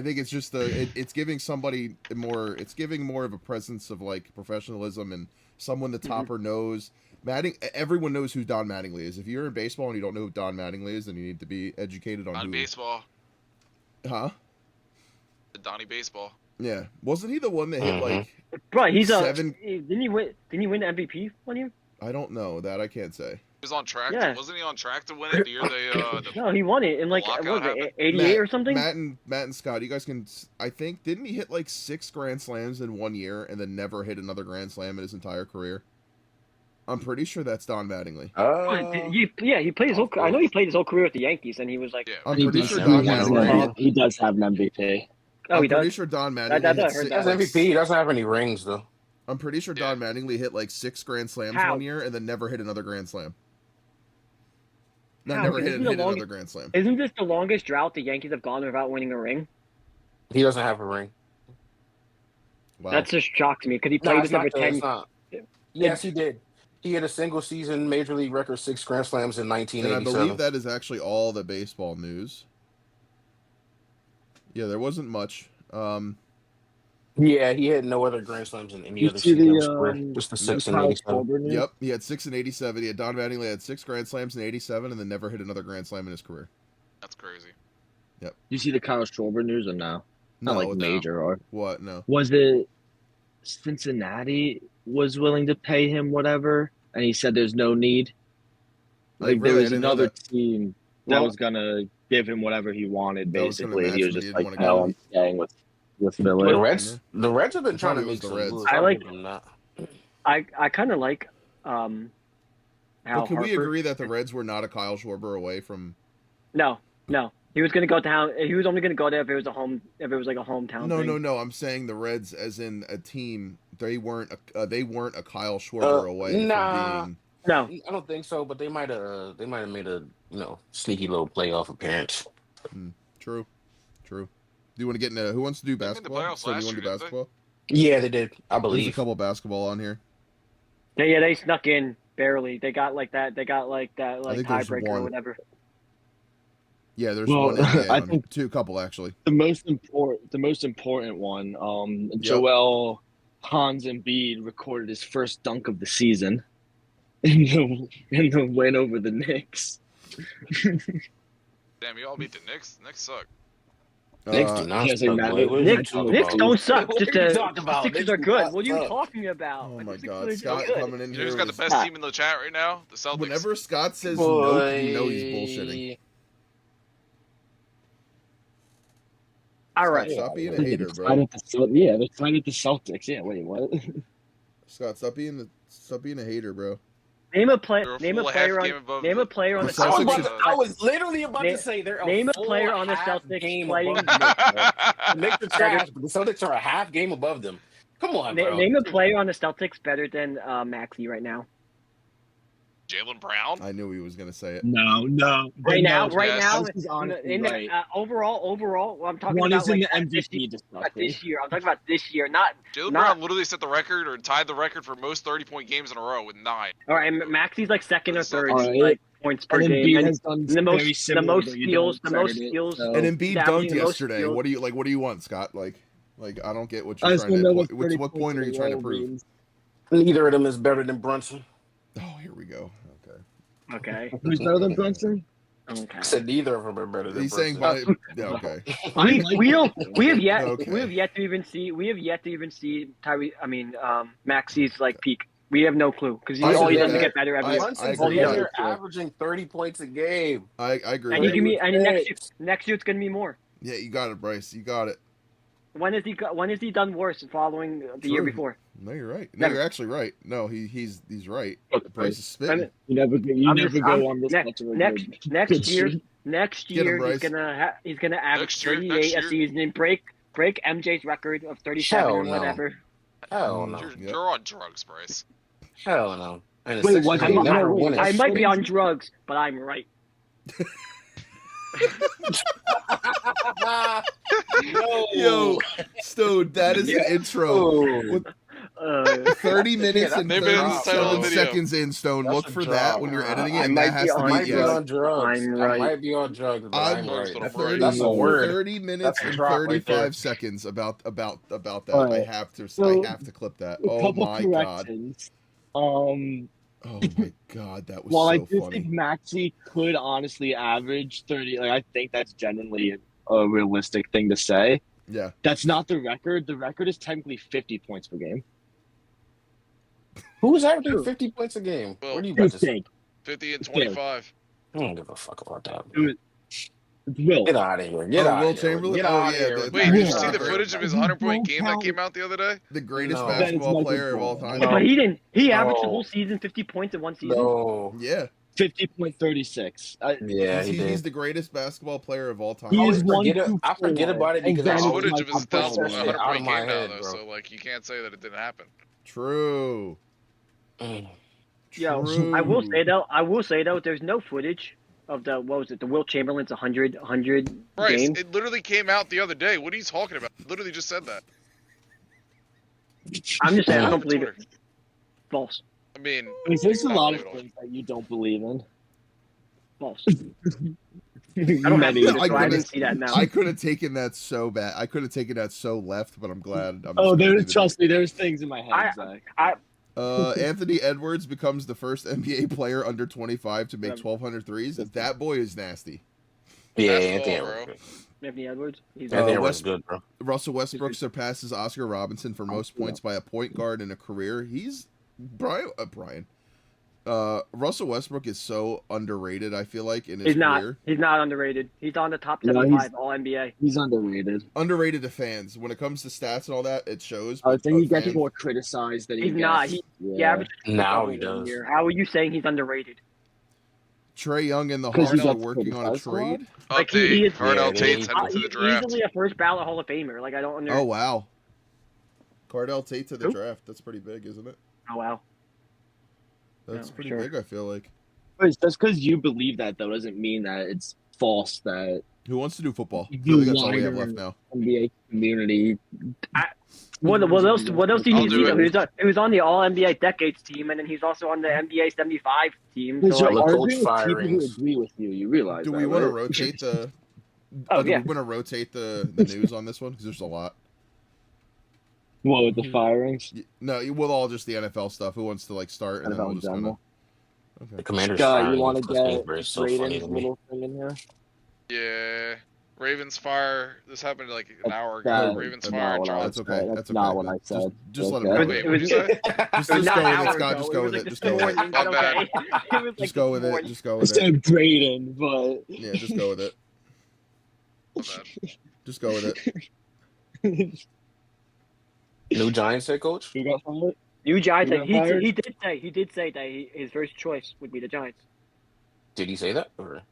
think it's just it's giving somebody more. It's giving more of a presence of like professionalism and someone the Topper knows. Everyone knows who Don Mattingly is. If you're in baseball and you don't know who Don Mattingly is, then you need to be educated on baseball. Huh? The Donnie Baseball. Yeah, wasn't he the one that hit like? Bro, he's seven... Didn't he win the MVP one year? I don't know that. I can't say. He was on track. Yeah. Wasn't he on track to win it the year they? No, he won it in like what was it, 88 or something. Matt and Scott, you guys can. I think didn't he hit like 6 Grand Slams in 1 year and then never hit another Grand Slam in his entire career? I'm pretty sure that's Don Mattingly. He played his whole. I know he played his whole career with the Yankees, and he was like. Yeah. I'm pretty sure Don Mattingly. He does have an MVP. Oh, he does. I'm pretty sure Don Mattingly. He has MVP. He doesn't have any rings though. I'm pretty sure Don Mattingly hit like 6 Grand Slams 1 year and then never hit another Grand Slam. Never hit another Grand Slam. Isn't this the longest drought the Yankees have gone without winning a ring? He doesn't have a ring. Wow. That just shocks me because he played with number 10. Yes, he did. He had a single season major league record 6 Grand Slams in 1987. And I believe that is actually all the baseball news. Yeah, there wasn't much. Yeah, he had no other Grand Slams in any other season. Just the 6 in 87. Yep, he had 6 in 87. He had Don Mattingly had 6 Grand Slams in 87 and then never hit another Grand Slam in his career. That's crazy. Yep. You see the Kyle Schwarber news or no? Not like major or what? No. Was it Cincinnati was willing to pay him whatever, and he said there's no need? Like there was another team that was gonna give him whatever he wanted, basically. He was just like, "No, I'm staying with Philly." The Reds have been trying to make the Reds. I kind of like how. But can we agree that the Reds were not a Kyle Schwarber away from? No. He was gonna go down. He was only gonna go there if it was like a hometown. No. I'm saying the Reds, as in a team, they weren't a Kyle Schwarber away from being. No, I don't think so. But they might have made a sneaky little playoff appearance. True. Do you want to get into who wants to do basketball? So you want to do basketball? Yeah, they did. I believe there's a couple of basketball on here. They snuck in barely. They got like that. They got like that tiebreaker or whatever. Yeah, there's one. I think a couple actually. The most important one. Joel Hans Embiid recorded his first dunk of the season in the win over the Knicks. Damn, you all beat the Knicks. Knicks suck. Knicks do not suck. Knicks don't suck. Just the Sixers are good. What are you talking about? Oh my God, Scott coming in here. You just got the best team in the chat right now. The Celtics. Whenever Scott says no, you know he's bullshitting. All right. Stop being a hater, bro. They're trying at the Celtics. Yeah, wait, what? Scott, stop being a hater, bro. Name a player on the Celtics. I was literally about to say they're name a player on the Celtics playing. Make the trash, but the Celtics are a half game above them. Come on, bro. Name a player on the Celtics better than Maxey right now. Jaylen Brown? I knew he was going to say it. No. Right now, overall, well, I'm talking about in the MVP this year. I'm talking about this year, not. Jaylen Brown literally set the record or tied the record for most 30-point games in a row with 9. All right, and Maxey's like second or third, like points per game, and the most steals. And Embiid dunked yesterday. What do you want, Scott? Like I don't get what you're trying to. What point are you trying to prove? Neither of them is better than Brunson. Oh, here we go. Okay. Who's better than Brunson? Okay. I said neither of them are better than He's saying Bryson. yeah, okay. We have yet Okay. to even see Maxi's like peak. We have no clue because I all he agree does with is that. get better every I year. Hunson's All he agree does. with there that. averaging 30 points a game. I agree And with he that. can be and next year it's gonna be more. Yeah, you got it, Bryce. You got it. When is he done worse following the year True. before? No, you're right. No, Never. you're actually right. No, he's right. Look, Bryce is I spitting. mean, You never go on this much of a next good next year streak. next Get him, year Bryce. he's gonna average Next year, 38 a season and break MJ's record of 37 Hell or no. whatever. Hell no. You're, Yep. you're on drugs, Bryce. Hell no. And the Wait, Sixers what? ain't No, never wait, winning I might be shit. on drugs, but I'm right. No. Yo, Stone, that is an intro. Oh. With Uh, 30 minutes Yeah, and maybe it's the title of the 37 video. seconds in, Stone. That's Look a for drop. that when you're editing it, I and might that be has to on be I might be yes. on drugs. I'm I right. might be on drugs, but I'm Drugs, right. but I'm That's, right. that's a word. 30 minutes That's a and drop right there. 35 seconds about that. All I right. have to So, I have to clip that. A Oh couple my god. corrections. Oh my god, that was While I so do funny. think Maxi could honestly average 30, like I think that's genuinely a realistic thing to say. Yeah. That's not the record. The record is technically 50 points per game. Who's averaging True. 50 points a game? Well, What do you You about to say? think? 50 and 25. I don't give a fuck about that. Will. Get out of here. Get Oh, out Will of here. Chamberlain? Get Oh, out of yeah, here. the- with Wait, that. did you Yeah. see the great- footage of his You 100-point don't game that count- came out the other day? The greatest No. basketball That is player of all time. No. But he didn't. He averaged the No. whole season 50 points in one season. No. Yeah. 50.36. Yeah, he He's did. the greatest basketball player of all time. He is I forget about it and because There's I Vantage always footage might of his have push that double shit it. out of 100-point my game now, head, though, bro. so like you can't say that it didn't happen. True. Yo, True. I will say though, there's no footage of the the Will Chamberlain's 100 Bryce, game. it literally came out the other day. What are you talking about? Literally just said that. I'm just saying, I All don't over believe it. Twitter. False. I mean, There's a not lot believe of it all. things that you don't believe in. False. I don't have Many. Twitter, so I didn't see that now. I could have taken that so bad. I could have taken that so left, but I'm glad. I'm just Oh, gonna leave it trust me, there's things in my head, Zach. Anthony Edwards becomes the first NBA player under 25 to make 1,200 threes. That boy is nasty. Yeah, That's Anthony all, Edwards. bro. Anthony Edwards. He's Uh, Anthony Edwards West- is good, bro. Russell Westbrook surpasses Oscar Robinson for most points by a point guard in a career. He's Russell Westbrook is so underrated, I feel like, in his career. He's not underrated. He's on the top No, 75 All NBA. He's underrated. Underrated to fans. When it comes to stats and all that, it shows. I but, think he gets fans- more criticized than he He's gets. not. He averaged Now he double one does. year. How are you saying he's underrated? Trey Young and the 'Cause he Hawks are gets working on a criticized a lot? trade. Like, Update. he is- Cardell Yeah, Tate's heading to the He's draft. easily a first ballot Hall of Famer. Like I don't understand. Oh wow, Cardell Tate to the Who? draft. That's pretty big, isn't it? Oh wow. That's Yeah, pretty sure. big. I feel like. But just because you believe that, though, doesn't mean that it's false that Who wants to do football? I You feel like that's all we have liar. left now. NBA community. What else do you I'll need? do it. He was on the All NBA Decades team, and then he's also on the NBA 75 team. Because So you're like, coach arguing with people who firings. agree with you. You realize Do that, we want to right? rotate the? Oh, do yeah. we want to rotate the news on this one because there's a lot. What with the firings? No, we'll all just the NFL stuff. Who wants to start? And then NFL we'll in just kind of. general. The Okay. Commanders Scott, firing you want to Cliff get Kingsbury is so funny Braden's to me. little thing in here? Yeah. Ravens fire. This happened like an hour ago. That- Ravens that's fire. not what I John. That's okay. said. That's That's okay. not what I said. Just let him Okay. go. Wait, It what was- did you say? Just it was go not with an it, hour Scott. ago. Just It go was with like it. this Just go with it. morning, My but bad. okay. It was like Just go this with it. morning. Just go I with it. said Braden, but Yeah, just go with it. My bad. Just go with it. New Giants head coach? who got fired? New Giants. He got fired? He did say that his first choice would be the Giants. Did he say that? Or?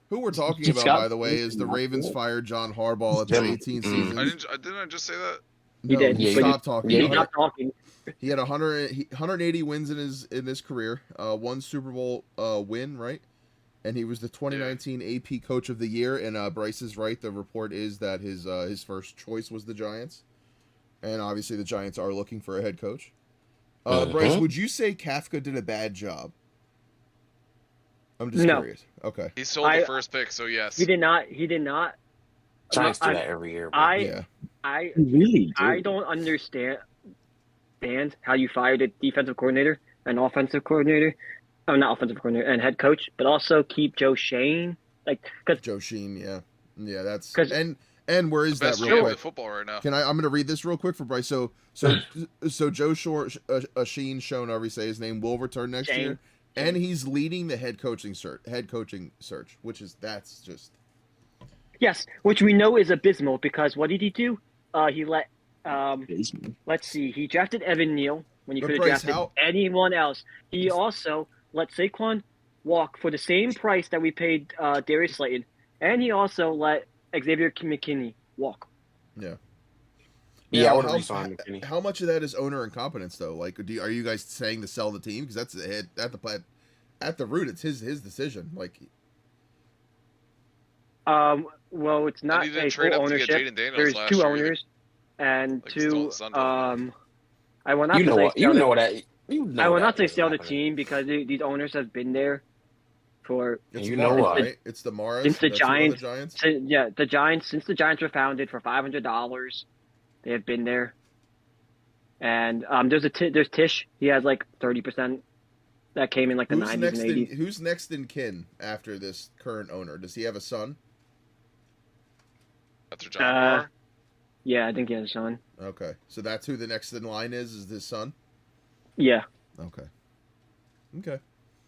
Who we're talking Did about, Scott by the way, is the not do Ravens it? fired John Harbaugh after Him. 18 Mm. seasons. Didn't I just say that? He No, did, he but stopped talking. yeah, He's he not talking. He had 180 wins in his career. One Super Bowl win, right? And he was the 2019 AP Coach of the Year. And Bryce is right. The report is that his first choice was the Giants, and obviously the Giants are looking for a head coach. Bryce, would you say Kafka did a bad job? I'm just No. curious. Okay. He sold the first pick, so yes. He did not. Giants do I- that every year. Bro. Yeah. I Really? I don't understand how you fired a defensive coordinator, an offensive coordinator, oh, not offensive coordinator and head coach, but also keep Joe Shane, like because Joe Sheen, yeah, that's because and where The is that best real GM quick? in football right now. I'm going to read this real quick for Bryce. So Joe Sheen, Schoen, however you say his name, will return next Shane. year, and he's leading the head coaching search, which is that's just yes, which we know is abysmal because what did he do? He let let's see, he drafted Evan Neal when he But could have Bryce, drafted anyone else. He also let Saquon walk for the same price that we paid Darius Slayton, and he also let Xavier McKinney walk. yeah. Yeah, Now, I would have re-signed McKinney. How much of that is owner incompetence, though? Like, are you guys saying to sell the team? Because that's at the root, it's his decision. Like, Well, it's not he didn't a trade full up to get ownership. Jaden Daniels There's last two year. owners, and Like, he's still two. on Sunday. I will not You know say what? sell You the- know that. You know I will that not say wasn't sell the happening. team because these owners have been there for it's You know Mara, what? right? It's the Maras. since the That's who are the Giants. Giants. The Giants since the Giants were founded for $500. They have been there. And there's Tish. He has like 30%. That came in like the 90s and 80s. Who's next in kin after this current owner? Does he have a son? After John Moore. Yeah, I think he has a son. Okay, so that's who the next in line is his son? Yeah. Okay.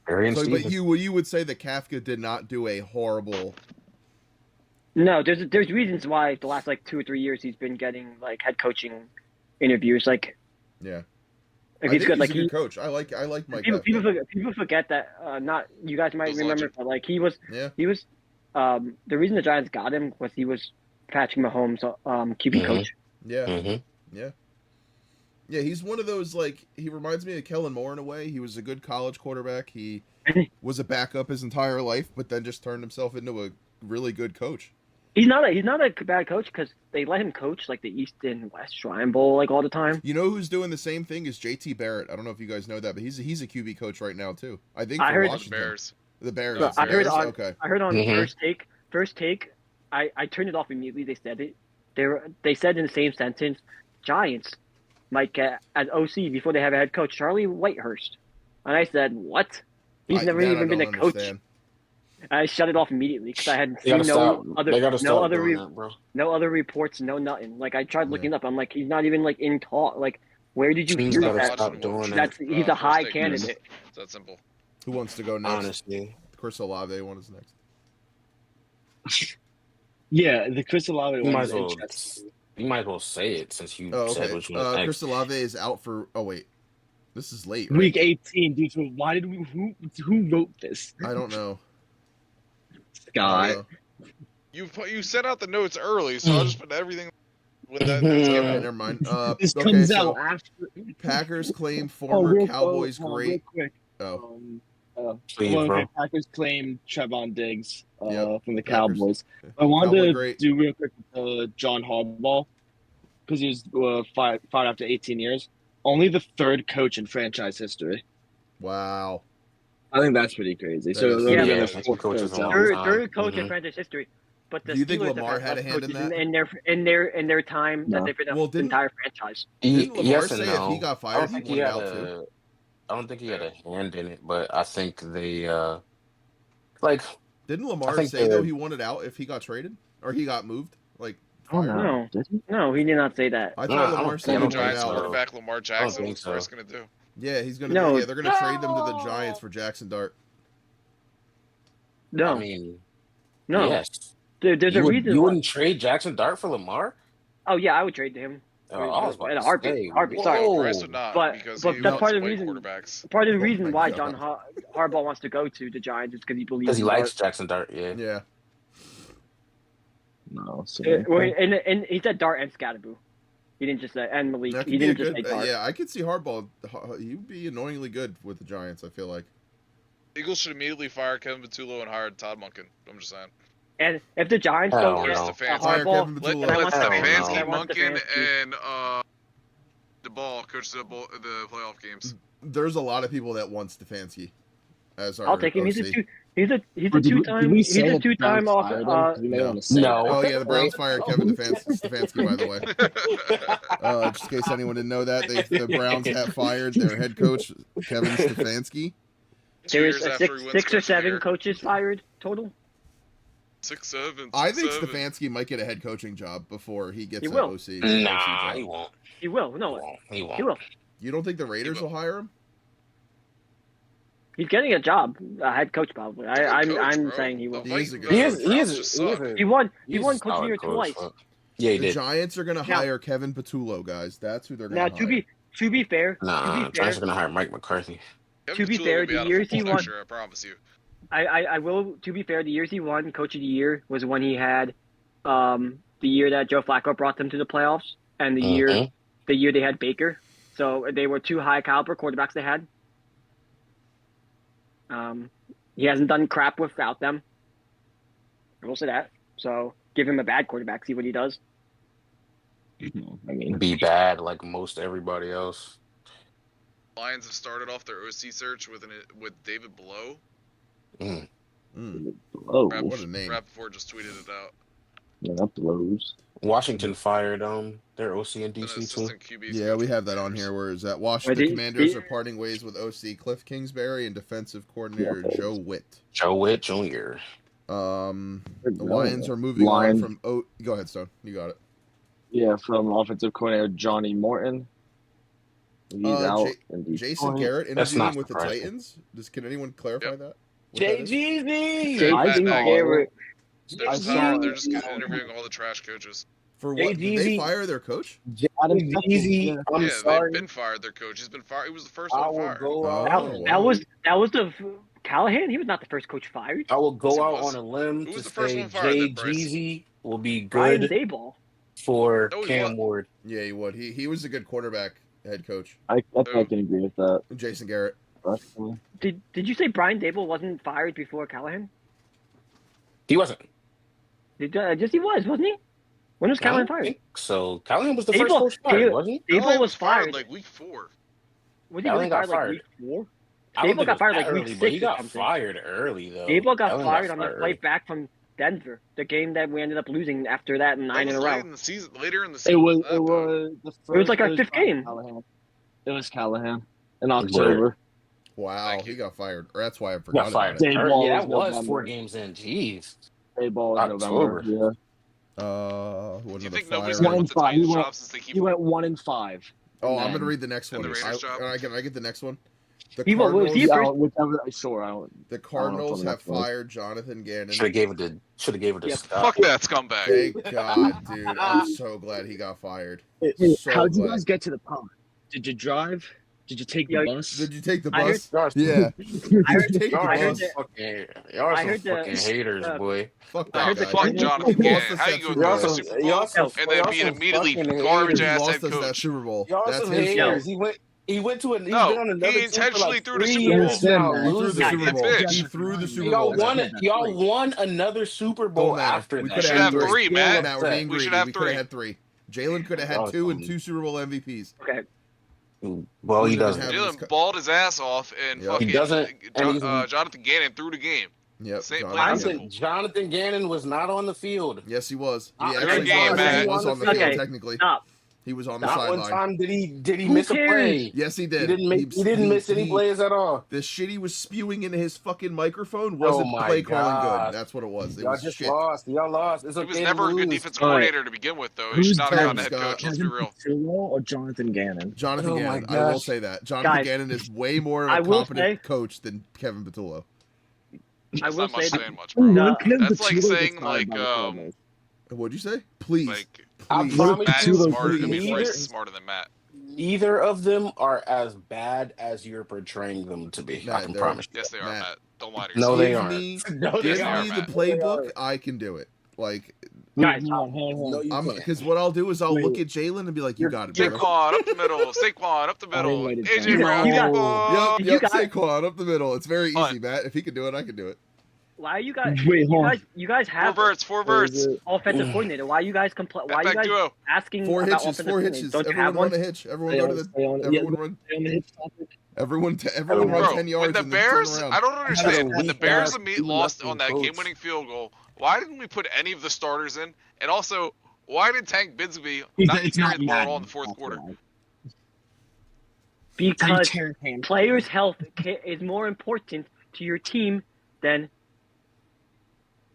Arian So, but Stevens. you would say that Kafka did not do a horrible. No, there's reasons why the last like 2 or 3 years he's been getting like head coaching interviews. Like, Yeah. if I he's think good, he's like a good coach. I like Mike. people forget that. Not you guys might He's remember, legend. but like he was. Yeah. The reason the Giants got him was he was Patrick Mahomes' QB coach. Yeah. Mm-hmm. Yeah, he's one of those, like, he reminds me of Kellen Moore in a way. He was a good college quarterback. He was a backup his entire life, but then just turned himself into a really good coach. He's not a bad coach because they let him coach like the East and West Shrine Bowl like all the time. You know who's doing the same thing is JT Barrett. I don't know if you guys know that, but he's a QB coach right now too. I think I for heard- Washington. Bears. The Bears. I heard on Okay. I heard on Mhm. first take. I turned it off immediately. They said it. They said in the same sentence, Giants might get an OC before they have a head coach, Charlie Whitehurst. And I said, what? He's never even been a coach. Understand. I shut it off immediately because I had They gotta seen stop. other They gotta no stop other doing that, bro. no other reports, no nothing. Like I tried looking Yeah. up. I'm like, he's not even like in talk. Like, where did you Teams hear gotta that? stop doing that. That's he's a First high take, candidate. Chris. It's that simple. Who wants to go next? Honestly, Chris Olave one is next. Yeah, the Chris Olave you one might is as well. interesting. You might as well say it since you Oh, said okay. what you want Chris next. Olave is out for. Oh wait, this is late. Right? Week 18, dude. So why did we? Who wrote this? I don't know. Scott. You sent out the notes early, so I'll just put everything when that Mhm. notes Okay, come out. never mind. This Okay, comes so out after. Packers claim former real- Cowboys real great. quick. Oh, Please, Well, bro. okay, Packers claim Trevon Diggs Yep, from the Packers. Cowboys. I wanted Cowboy to great. do real quick with John Harbaugh because he was fired after 18 years. Only the third coach in franchise history. Wow. I think that's pretty crazy. That So is- they're Yeah, gonna but- force Coach is those a long out. time. Third coach in Mhm. franchise history. But the Do you think Steelers Lamar have had a less hand in coaches that? in their time No. that they've been Well, the didn't- entire franchise. Didn't Lamar Yes say and if no. he got I fired, don't he think he wanted had out too? a. I don't think he had a hand in it, but I think they like. Didn't Lamar think say though they're- he wanted out if he got traded or he got moved? Like, Oh, fired? no. No. Did he? No, he did not say that. I No, thought I Lamar don't said he think wanted Giants so. out. quarterback Lamar Jackson. think What's Bryce so. gonna do? Yeah, he's gonna. No. Yeah, they're gonna trade them to the Giants for Jackson Dart. No, I mean, no. yes. There's You a reason. You why- wouldn't trade Jackson Dart for Lamar? Oh yeah, I would trade to him. Oh, I was about At a to heartbeat. say, Heartbeat, sorry. whoa. Bryce would not But- because but he that's wants part to of the play reason- quarterbacks. Part of the Oh reason my why God. John Harbaugh wants to go to the Giants is because he believes Because he in likes Dart. Jackson Dart, yeah. Yeah. No. So And he said Dart and Scatterboo. He didn't just say and Malik. That could He be a didn't just say good. Dart. Yeah, I could see Hardball. He would be annoyingly good with the Giants. I feel like. Eagles should immediately fire Kevin Patullo and hire Todd Monken. I'm just saying. And if the Giants Hell don't get no. a Fire Harbaugh, Kevin Let, Patullo. and I let want Hell Stefanski, no. I want Monken, Stefanski. and DeBall coach the playoff games. There's a lot of people that want Stefanski as our I'll take him. OC. He's a Did two-time. we He's say a the two-time Browns off. fired him? You may no. want to say No. Oh yeah, the Browns fired Kevin Oh. Stefanski. By the way, just in case anyone didn't know that, the Browns have fired their head coach Kevin Stefanski. 2 There is years a after he wins 6 or Coach of the 7 Year. coaches fired total. 6, 7. I think 7. Stefanski might get a head coaching job before he gets He that will. OC. Nah, job. he won't. He will. He No, won't. He he won't. will. You don't think the Raiders will hire him? He's getting a job, a head coach probably. He's a good coach, I'm bro. saying he will. He is a good He coach. is. He Browns is. just He is suck. a, He won he's coach a of the solid year coach, twice. fuck. Yeah, he The did. Giants are going to Now- hire Kevin Patullo, guys. That's who they're going Now to hire. to be fair, Nah, Giants are gonna hire Mike McCarthy. Kevin to be Patullo fair, will be the out of years he football won- next year, I promise you. I will. To be fair, the years he won coach of the year was when he had, the year that Joe Flacco brought them to the playoffs, and the year they had Baker. So they were two high caliber quarterbacks they had. He hasn't done crap without them. I will say that. So give him a bad quarterback, see what he does. I mean, Be bad like most everybody else. Lions have started off their OC search with David Blow. Mm. oh, What a name. Rappaport just tweeted it out. yeah, that blows. Washington fired their OC in An DC too. assistant QB's Yeah, coach we for have the that on Bears. here. Where is that? Washington But Commanders are parting ways with OC Cliff Kingsbury and defensive coordinator Yeah, Joe Witt. Joe Witt Jr. The Lions are moving on from. Oh, go ahead, Stone. You got it. Yeah, from offensive coordinator Johnny Morton. He's out. in Jason Detroit. Garrett That's interviewing not with the surprising. Titans. Can anyone clarify Yep. that? What that is? JGZ. Yeah, Jason Matt Nagy. Garrett. They're just, saw they're it. just interviewing all the trash coaches. For what? Did they JGZ. fire their coach? JGZ. I'm Yeah, sorry. they've been fired. Their coach. He's been fired. He was the first I one will fired. go Oh, out. wow. That was the Callahan. He was not the first coach fired. I will Yes, go he out was. on a limb Who to was the first say one fired then, Bryce? JGZ will be Brian good Daboll. for No, he Cam wasn't. Ward. Yeah, he would. He was a good quarterback head coach. I can agree with that. Jason Garrett. Did you say Brian Daboll wasn't fired before Callahan? He wasn't. Yes, he was, wasn't he? When was I Callahan don't fired? think so. Callahan was the first Daboll- coach fired, Daboll- wasn't he? Daboll Callahan was fired. like week 4. Was he Callahan really got fired like fired. week 4? I don't Daboll think got it fired was like that week early, 6 but he or got something. fired early though. Daboll got Callahan fired on the early. flight back from Denver, the game that we ended up losing after that 9 That in was a late row. in the season. Later in the It season. was. than that, It though. was the first. It was like our fifth Brian game. Callahan. It was Callahan in October. Wow, Thank he you. got fired. Or that's why I Got forgot about fired. it. Daboll Yeah, that was was 4 November. games in. Jeez. Daboll in October. November. Yeah. Who Do you another think nobody's firing? going to want the 1-5. Titans He went- job since they keep He went 1-5. Oh, And I'm gonna then- read the next And one. the Raiders job? I get the next one. The He was- was Cardinals, he Yeah, first- whichever. Sure. I don't. the Cardinals I don't know have if I'm fired Jonathan Gannon. Should have gave it to Yeah, Scott. Fuck that scumbag. Thank God, dude. I'm so glad he got fired. Hey, So how'd you glad. guys get to the pond? Did you drive? Did you take the Yeah, bus? Did you take the I heard- bus? Y'all Yeah. I heard- Take the I heard bus. that- y'all are I some heard the- fucking haters, boy. Fuck I that heard the guy. Fuck Cardinals- Jonathan He lost Gannon. us How that you go Super to Bowl. the Super Bowl and then beat immediately garbage He ass lost head us that coach? Super Bowl. Y'all That's some his haters. fault. He went to a. He's No, been on another he team intentionally for threw like the 3 Super Bowl. years now. He He threw the Losing. Super Bowl. bitch. He threw the Super Y'all Bowl. won. Y'all won another Super Don't Bowl matter. after We that. could should have have had 3, Matt. Matt, we're being We should greedy. have We could have 3. had 3. Jalen could have had Y'all 2 and dumb. 2 Super Bowl MVPs. Okay. Well, he He doesn't doesn't. have- Jalen balled his ass off and Yep. fucking He doesn't, and he's- Jonathan Gannon threw the game. Yep. Same Jonathan plain and Gannon. simple. Jonathan Gannon was not on the field. Yes, he was. He Not actually every game, was. man. He was on the Okay. field technically. Stop. He was on the Not one sideline. time did he Who miss a cares? play. Yes, he did. He didn't miss any plays at all. The shit he was spewing into his fucking microphone wasn't Oh my play calling God. good. That's what it was. It Y'all was just shit. lost. Y'all lost. It's He okay was to never a good lose. defensive All right. coordinator to begin with, though. He Who's should not have gotten a Scott? head coach. Let's be real. Patullo or Jonathan Gannon? Jonathan Oh my Gannon. I will gosh. say that. Jonathan Guys, Gannon is way more of I a will competent say- coach than Kevin Patullo. I That's will not much say saying much, bro. No. That's like saying, like, What'd you say? Please. like I Please. promise Matt you, is smarter. I mean, please. Bryce is smarter than Matt. neither of them are as bad as you're portraying them to be. Nah, I can they're- promise. Yes, they are, Matt. Matt. Don't lie to No, yourself. they Give aren't. me, No, give they are, me the Matt. playbook. I can do it. Like, Guys, No, you can't. because what I'll do is I'll Wait. look at Jalen and be like, "You got it, brother." Saquon up the middle. Saquon up the middle. waited AJ for Brown. You got- Saquon. Yep, You yep. got- Saquon up the middle. It's very Fun. easy, Matt. If he can do it, I can do it. why are you guys? Wait, hold on. You guys have Four verts. offensive coordinator. Why are you guys Why are you Back guys duo. asking 4 about hitches. offensive 4 coordinator? hitches. Don't you Everyone have run one? a hitch. Everyone go to the. Everyone run. On the hitch topic. Everyone run Bro, 10 yards. when the and then Bears, turn around. I don't understand. When the Bears weak-ass lost team on that coach. game-winning field goal, why didn't we put any of the starters in? And also, why did Tank Bigsby not be carrying the ball at all in the fourth quarter? Because players' health is more important to your team than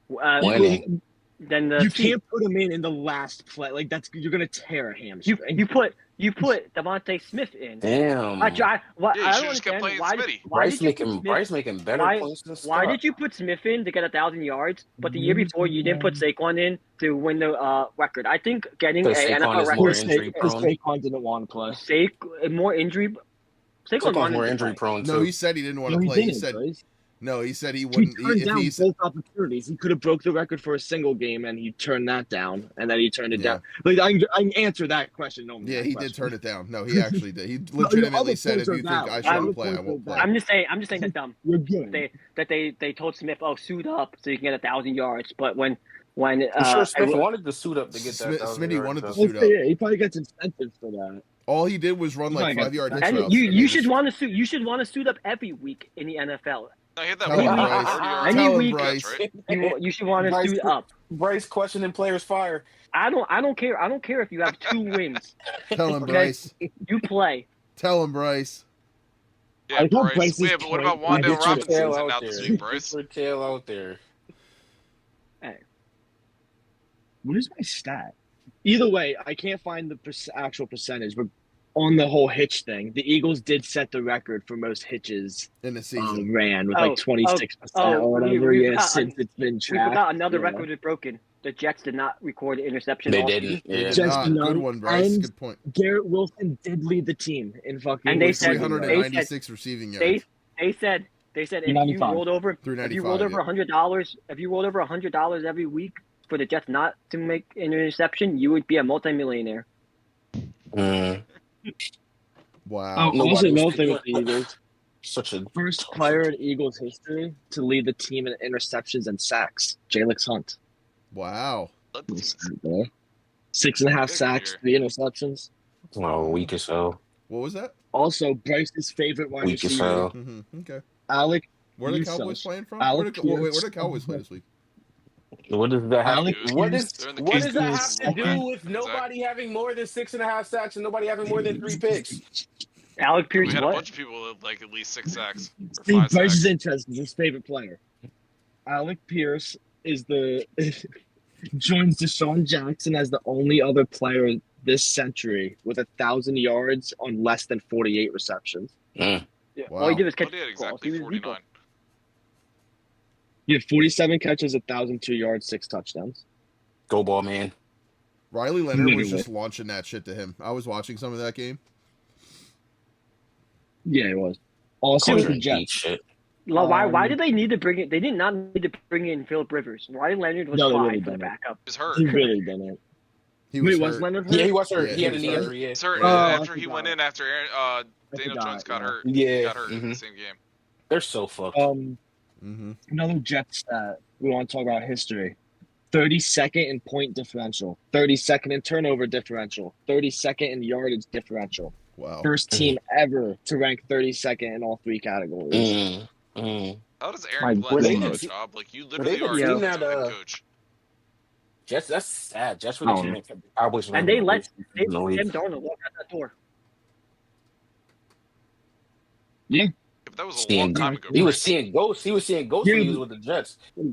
Winning. than the You seed. can't put him in the last play. Like you're gonna tear a hamstring. You put Devontae Smith in. Damn. I Yeah, you don't should just kept understand playing why Smitty. did you put Smith? Bryce making better points than Why Scott. did you put Smith in to get 1,000 yards, but the year before you didn't put Saquon in to win the record? I think getting a Because Saquon NFL is record. more injury Because prone. Saquon didn't want to play. More injury. Saquon Saquon's wanted more to injury play. prone No, too. he said he didn't want No, to he play. He didn't, said Bryce. no. He said he He wouldn't. turned If down he's both opportunities. He could have broke the record for a single game, and he turned that down, and then he turned it Yeah. down. Like I can answer that question. No, yeah, that he question. did turn it down. No, he actually did. He No, legitimately other said, "If points are you think I valid. shouldn't Other play, I points won't are play." valid. I'm just saying that's dumb. You're good. They told Smith, oh, suit up so you can get 1,000 yards. But when I'm sure Smith wanted to suit up to get that 1,000 Smitty yards. wanted to though. suit up. Yeah, he probably gets incentives for that. All he did was run He like might get 5-yard hitch and routes. you and they should just- want to suit. You should want to suit up every week in the NFL. No, he had that Tell one him, week, Bryce. 30 yards. Any Tell him, week, Bryce. right? You should want to Bryce- suit up. Bryce questioning players fire. I don't care. I don't care if you have 2 wins. Tell him, Okay. Bryce. You play. Tell him, Bryce. Yeah, I hope Bryce. Bryce is Yeah, but what playing- about Wandale Get your tail Robinson's and out out there. this week, Bryce? Get your tail out there. What is my stat? Either way, I can't find the actual percentage, but on the whole hitch thing, the Eagles did set the record for most hitches In the season. ran with Oh, like 26% or whatever. we Yeah, forgot- since it's been We tracked. forgot another Yeah. record is broken. The Jets did not record an interception. They all didn't. season. They Yeah. did Just not. none. Good one, Bryce. And Good point. Garrett Wilson did lead the team in fucking. And they With said- 396 receiving They yards. they said if you 395. rolled over $100, if you rolled over $100 every week for the Jets not to make an interception, you would be a multimillionaire. Mm. Wow. Oh, Nobody also, was another thing with the thinking- Eagles. Such a First player in Eagles history to lead the team in interceptions and sacks. Jalix Hunt. Wow. Let the team- 6.5 Good sacks, year. 3 interceptions. a week or so. What was that? Also, Bryce's favorite wide Week or receiver, so. Mm-hmm. Okay. Alec. Where are the Yusuf. Cowboys playing from? Alec Where Pierce. the Cowboys play this week? What does that have? Alec What Pierce. does They're in the what case does that have is to do second. with nobody having more than 6.5 sacks and nobody having more than 3 picks? Alec We Pierce, had a what? bunch of people with like at least 6 sacks or Steve 5 Bryce is sacks. interested. His favorite player. Alec Pierce is the joins Deshaun Jackson as the only other player this century with 1,000 yards on less than 48 receptions. Yeah. Wow. All he did was But catch he had balls. exactly He was 49. He had 47 catches, 1,002 yards, 6 touchdowns. Go ball, man. Riley Leonard was Literally. just launching that shit to him. I was watching some of that game. Yeah, he was. Also Culture with the and Jets. beat shit. Why did they need to bring it? They did not need to bring in Philip Rivers. Riley Leonard was No, they fine really for the didn't. backup. He was hurt. He really didn't. He was Wait, was hurt. Leonard hurt? Yeah, he was hurt. Yeah, he had he a was knee hurt. injury. Yeah. Sir, Oh, I after he forgot. went in after Daniel forgot, Jones got yeah. hurt. Yeah. He got hurt in Mhm. the same game. They're so fucked. Mm-hmm. Another Jets stat. We want to talk about history. 32nd in point differential, 32nd in turnover differential, 32nd in yardage differential. Wow. First team ever to rank 32nd in all 3 categories. Mm. Mm. How does My Aaron Glenn do goodness. this job? Like you Were literally they the are team a that, head coach. Jets, that's sad. Jets were the Oh. team that kept the Cowboys from And they having let the Sam league. Darnold walk out that door. Yeah, but that was a Seeing- long time ago. He was Bryce. seeing ghosts. He was seeing ghosts when he was with the Jets. But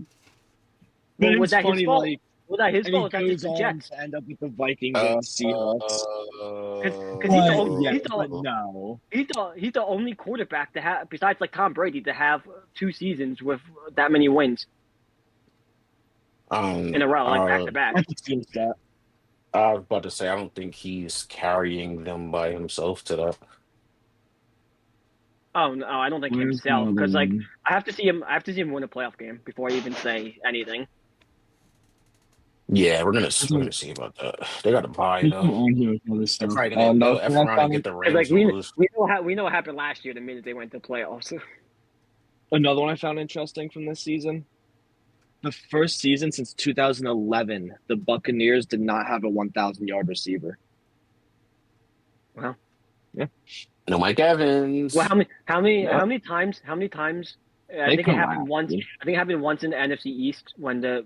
Well, it was that his funny, fault? like, Was that his and he fault? Was that just goes the on Jets? to end up with the Vikings and Seahawks. Cause he's the But, only- yeah, he's the but only- no. He's the only quarterback to have, besides like Tom Brady, to have 2 seasons with that many wins in a row, like back to back. That's a team stat. I was about to say, I don't think he's carrying them by himself to that. Oh no, I don't think Where's himself. the Because other like one? I have to see him win a playoff game before I even say anything. Yeah, we're gonna see about that. They got to buy Keep though. on here with all this They're stuff. probably gonna No, go F around and get the 'Cause, Rams like to we lose. we know what happened last year the minute they went to playoffs. Another one I found interesting from this season. The first season since 2011, the Buccaneers did not have a 1,000-yard receiver. No Mike Evans. Well, how many times? I They think it come happened back, once. dude. I think it happened once in the NFC East when the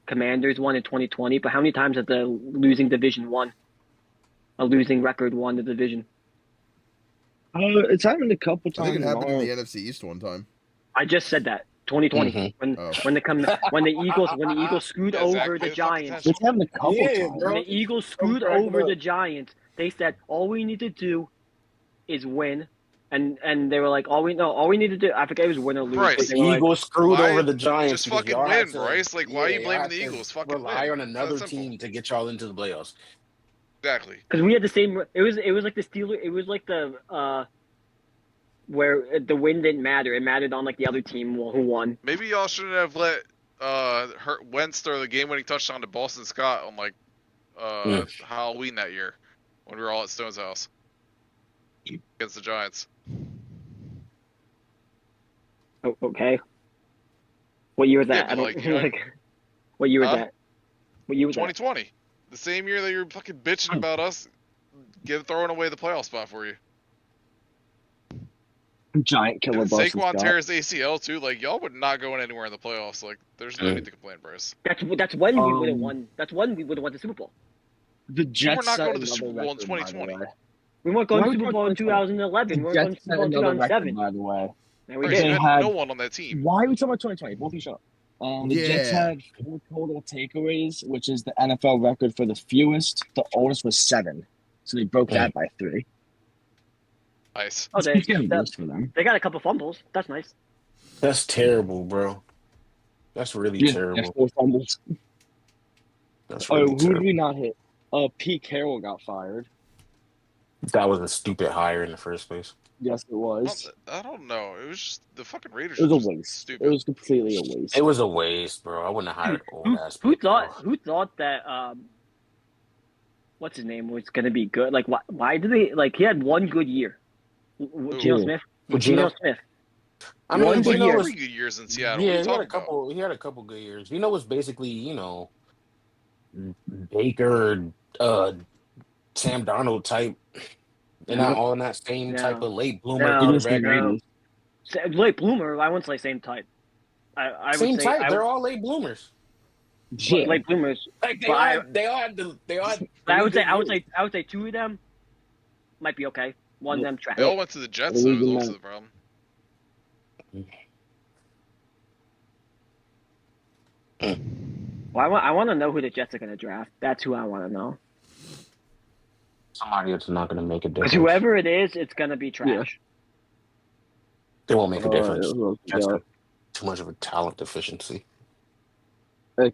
Commanders won in 2020. But how many times has the losing division won? A losing record won the division. It's happened a couple I think times. it happened in the now. NFC East one time. I just said that 2020 when the Eagles screwed Yeah, Zach over the played fucking Giants. This happened a couple Yeah, times. When bro. the Eagles I'm screwed cracking over up. the Giants, they said all we need to do is win, and they were like all we need to do. I forget it was win or lose, Bryce, but The they were like, Eagles screwed why? over the Giants Just because fucking y'all had win, to. Bryce. Like, why are Yeah, you y'all blaming had the to Eagles? Fucking rely win. on It's that another simple. team to get y'all into the playoffs. Exactly. because we had the same. It was like the Steelers. It was like the where the win didn't matter. It mattered on like the other team who won. Maybe y'all shouldn't have let Wentz throw the game-winning touchdown to Boston Scott on like Halloween that year when we were all at Stone's house against the Giants. Oh, okay. What year was that? Yeah, I but don't like, you know, like. What year was Huh? that? What year was that? 2020, the same year that you're fucking bitching about us throwing away the playoff spot for you. Giant killer Didn't Boston Saquon Scott. tear his ACL too? Like, y'all would not going anywhere in the playoffs. Like, there's no need to complain, Bryce. That's when we would have won. That's when we would have won the Super Bowl. The Jets not set going to the another Super Bowl in record, by the 2020. way. We weren't going Why to we Super talking Bowl in 2011. We The weren't going to Jets Super set Bowl in another record, 2007. by the way. And we Bryce, did. you They had had- no one on that team. Why are we talking about 2020? Both of you shut up. The Jets Yeah. had 4 total takeaways, which is the NFL record for the fewest. The oldest was 7. So they broke that by 3. Nice. Oh, It's getting worse for them. they got a couple fumbles. That's nice. That's terrible, bro. That's really Yeah, terrible. 4 fumbles. That's Oh, really who did terrible. we not hit? Pete Carroll got fired. That was a stupid hire in the first place. Yes, it was. I don't know. It was just the fucking Raiders. It was were a just waste. Stupid. It was completely a waste. It was a waste, bro. I wouldn't have hired old ass Who people. thought that what's his name was going to be good? Like why did they like he had one good year. Geno Smith. Geno Smith. I mean, One good Geno year. was 3 good years in Seattle. yeah. What are He you had a talking about? couple. He had a couple good years. Geno was basically, Baker, Sam Darnold type. They're not all in that same type of late bloomer No. quarterback. No. Late bloomer. I wouldn't say same type. I would Same say type. They're all late bloomers. Yeah. late bloomers. Like they But all had I would years. say 2 of them might be okay. One of them trash. They all went to the Jets, though. Is also the problem. Well, I want to know who the Jets are going to draft. That's who I want to know. Somebody that's not going to make a Because difference. whoever it is, it's going to be trash. They won't make a difference. Jets Yeah. got too much of a talent deficiency.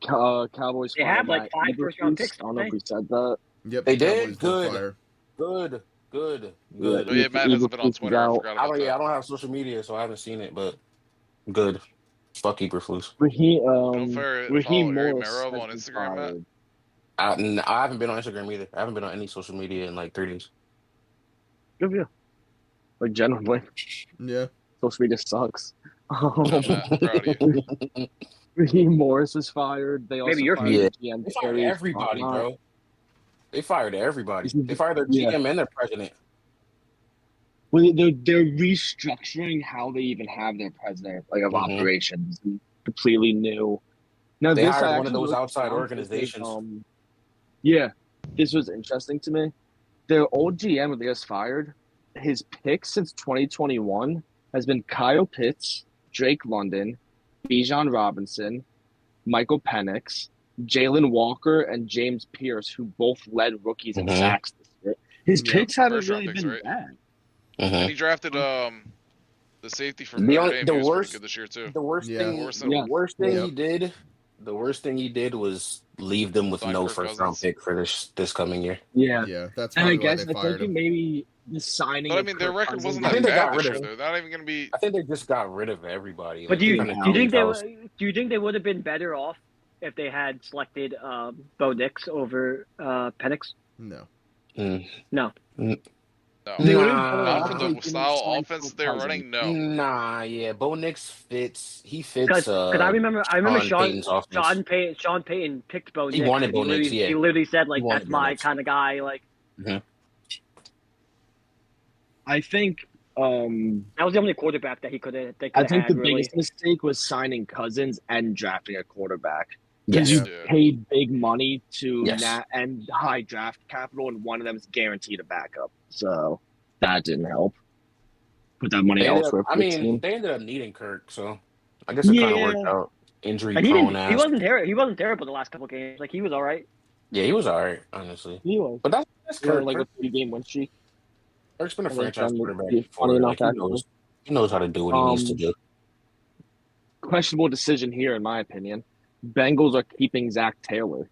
Cowboys. They have, fired like, Matt 5 first-round Eberflus. picks, I don't know if don't we said that. Yep. They the Cowboys did? did fire. Good. Yeah. Oh, yeah, Matt hasn't been on Eberflus is Twitter. I out. forgot about that. I don't have social media, so I haven't seen it, but good. Fuck Eberflus. Raheem Follow Ari Morris Merov has on been Instagram, Matt? fired. I haven't been on Instagram either. I haven't been on any social media in like 3 days. Good for you. Like, generally, Yeah. social media sucks. Matt, I'm proud of you. Raheem Morris was fired. They also Maybe you're fired Yeah. the GM. They fired everybody, bro. They fired everybody. They fired their GM and their president. Well, they're restructuring how they even have their president, like of operations, completely new. Now They this hired I one of actually those wrote outside down organizations. because, yeah, this was interesting to me. Their old GM that they just fired, his pick since 2021 has been Kyle Pitts, Drake London, Bijan Robinson, Michael Penix, Jalen Walker, and James Pierce, who both led rookies in sacks this year. His picks haven't really picks, been right? bad. And he drafted the safety from Notre Dame. He was pretty good this year too. The worst thing he did was leave them with Sign no Kirk first-round Cousins. pick for this coming year. Yeah, Yeah, that's and I probably why guess they I'm fired thinking him. maybe the signing. But I of mean, their Kirk record Cousins- wasn't I that think they bad got this rid year, of though. They're not even going to be. I think they just got rid of everybody. But do you think they would have been better off if they had selected Bo Nix over Penix? No. No. No. Nah, Not for the style offense they're running, no. Nah, yeah. Bo Nix fits. He fits. Because I remember Payton's offense. Sean Payton picked Bo Nix. He wanted Bo Nix, yeah. He literally said like He wanted that's Bo my Nix. kind of guy. Like I think. that was the only quarterback that he could have. I think the really. biggest mistake was signing Cousins and drafting a quarterback. Yes. Because you paid big money to Yes. and high draft capital, and one of them is guaranteed a backup. So that didn't help. put that money elsewhere for the team. They ended up needing Kirk, so I guess it kind of worked out. Injury And prone he ass. he wasn't terrible the last couple games. Like he was all right. Yeah, he was all right, honestly. He was. But that's Kirk. Kirk. Like a 3-game win streak. Kirk's been a I think franchise that quarterback would be before. funny Like, enough, he knows how to do what he needs to do. Questionable decision here, in my opinion. Bengals are keeping Zach Taylor.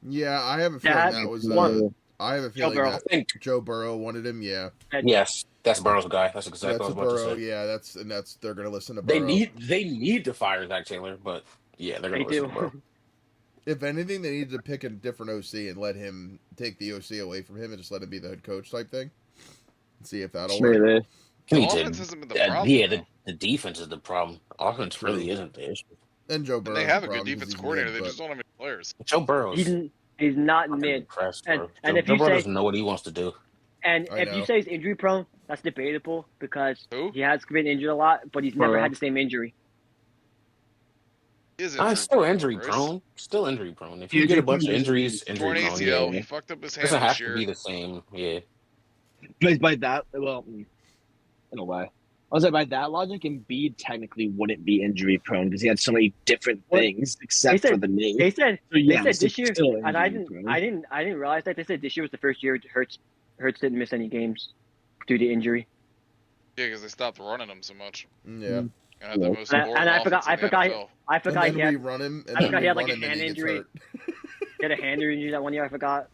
Yeah, I have a feeling that was. I have a feeling that Joe Burrow wanted him. Yeah. Yes, that's Burrow's guy. That's exactly what I was about to say. Yeah, they're gonna listen to Burrow. They need to fire Zach Taylor, but yeah, they're gonna listen to Burrow. If anything, they need to pick a different OC and let him take the OC away from him and just let him be the head coach type thing. And see if that'll work. The offense hasn't been the problem. Yeah, the defense is the problem. The offense really isn't the issue. And Joe Burrow. And they have a good defense coordinator. They just don't have any players. Joe Burrow. He's not mid. And if Joe Burrow doesn't know what he wants to do. And if you say he's injury prone, that's debatable because he has been injured a lot, but he's never had the same injury. Still injury prone. Still injury prone. If you get a bunch of injuries, injury prone. ACL, he fucked up his hand doesn't have this year. to be the same. Yeah. But by that, well, in a way. I was like, by that logic, Embiid technically wouldn't be injury prone because he had so many different things except for the knee. They said this year, and I didn't realize that. They said this year was the first year Hurts didn't miss any games due to injury. Yeah, because they stopped running him so much. Yeah. And had the most I forgot he had like a hand injury. He had a hand injury that one year. I forgot.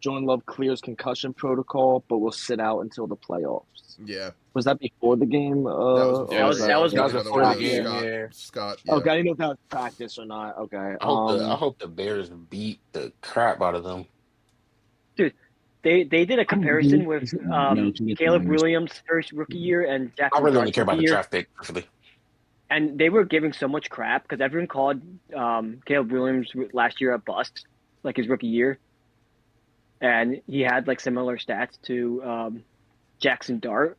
Jordan Love clears concussion protocol, but will sit out until the playoffs. Yeah. Was that before the game? That was before the game. Yeah. Scott. Yeah. Okay, I didn't know if that was practice or not. Okay. I hope the Bears beat the crap out of them. Dude, they did a comparison with Caleb Williams' first rookie year and Jackson. I really only care about the draft pick, actually. And they were giving so much crap because everyone called Caleb Williams last year a bust, like his rookie year. And he had like similar stats to Jackson Dart.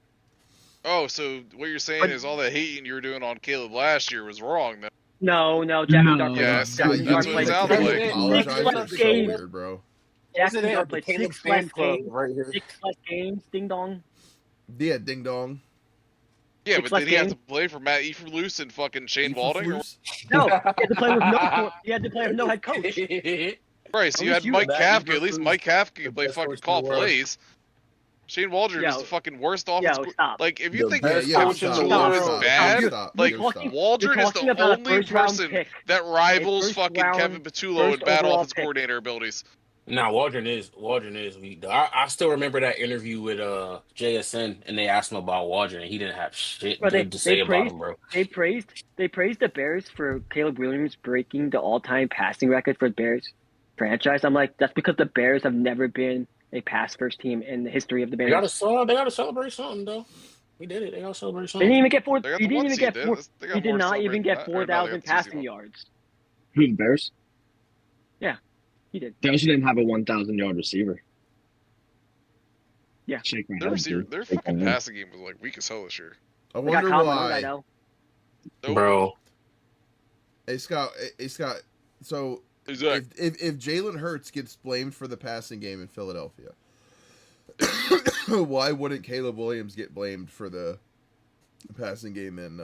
Oh, so what you're saying is all the hating you were doing on Caleb last year was wrong, then? No, Jackson Dart. Yes, Jackson that's what it sounds like. Weird, bro. Jackson Dart played 6 less games. 6 less games. Ding dong. Yeah, ding dong. Yeah, but did he have to play for Matt Eberflus and fucking Shane Walding? No, he had to play with no head coach. Bryce, you had Mike Kafka. At least Mike Kafka could play fucking call plays. Shane Waldron is the fucking worst offense. Like, if you think Coach Tulo is bad, like, Waldron is the only person that rivals fucking Kevin Patullo in bad offense coordinator abilities. Nah, Waldron is weak. I still remember that interview with JSN, and they asked him about Waldron, and he didn't have shit good to say about him, bro. They praised the Bears for Caleb Williams breaking the all-time passing record for the Bears franchise. I'm like, that's because the Bears have never been a pass-first team in the history of the Bears. They gotta celebrate something, though. We did it. They gotta celebrate something. They didn't even get four. He didn't even get four. He did not even get 4,000 passing yards. Who, the Bears? Yeah, he did. They also didn't have a 1,000-yard receiver. Yeah, their fucking passing game was like weak as hell this year. I wonder why. Bro. Hey Scott. So if Jalen Hurts gets blamed for the passing game in Philadelphia, why wouldn't Caleb Williams get blamed for the passing game in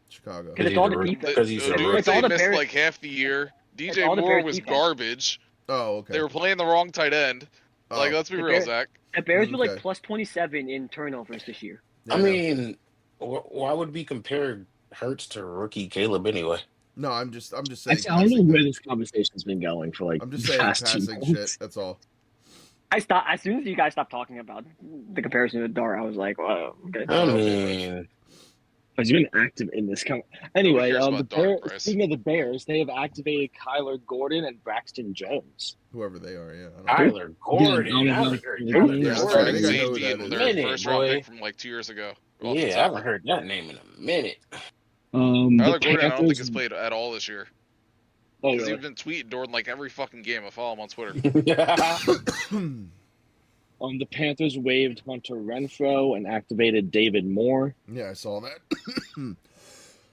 Chicago? Because it's all the defense. Because they missed like half the year. DJ Moore was garbage. Oh, okay. They were playing the wrong tight end. Like, let's be real, Zach. The Bears were like plus 27 in turnovers this year. Yeah, I mean, why would we compare Hurts to rookie Caleb anyway? No, I'm just saying. I don't know where this conversation's been going for like. I'm just saying passing shit. That's all. I stopped as soon as you guys stopped talking about the comparison to Dart. I was like, "Wow, okay." I mean, he's been active in this. Anyway, speaking of the Bears, they have activated Kyler Gordon and Braxton Jones. Whoever they are, yeah. Kyler Gordon. First round pick from like 2 years ago. Yeah, I haven't heard that name in a minute. Kyler Gordon, I don't think has played at all this year. Oh, really? He's been tweeting during like every fucking game. I follow him on Twitter. The Panthers waived Hunter Renfrow and activated David Moore. Yeah, I saw that.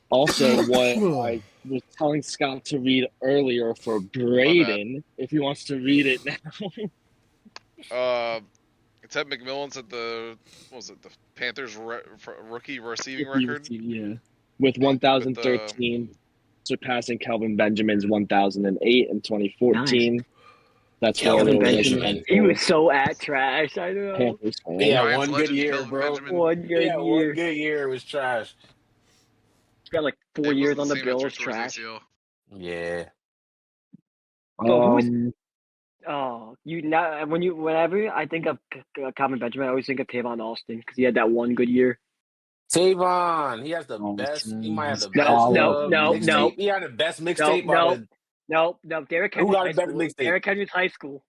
Also, what I was telling Scott to read earlier for Braden, if he wants to read it now. Ted McMillan's at the Panthers rookie receiving record. Yeah, with 1,013, surpassing Kelvin Benjamin's 1,008 in 2014. Nice. That's Kelvin where Benjamin. He was so at trash. I know. Panthers fan. Yeah, Giants one good legend year, Kelvin bro. Benjamin. One good Yeah, year. one good year. It was trash. Spent like 4 It years wasn't on the same after Bills. he tore his Trash. ACL. Yeah. Oh, whenever I think of Calvin Benjamin, I always think of Tavon Austin because he had that one good year. Tavon, he has the best. He might have the best No. mixtape. He had the best mixtape. No. Derrick Who Henry's got high a better school. mixtape? Derrick Henry's high school.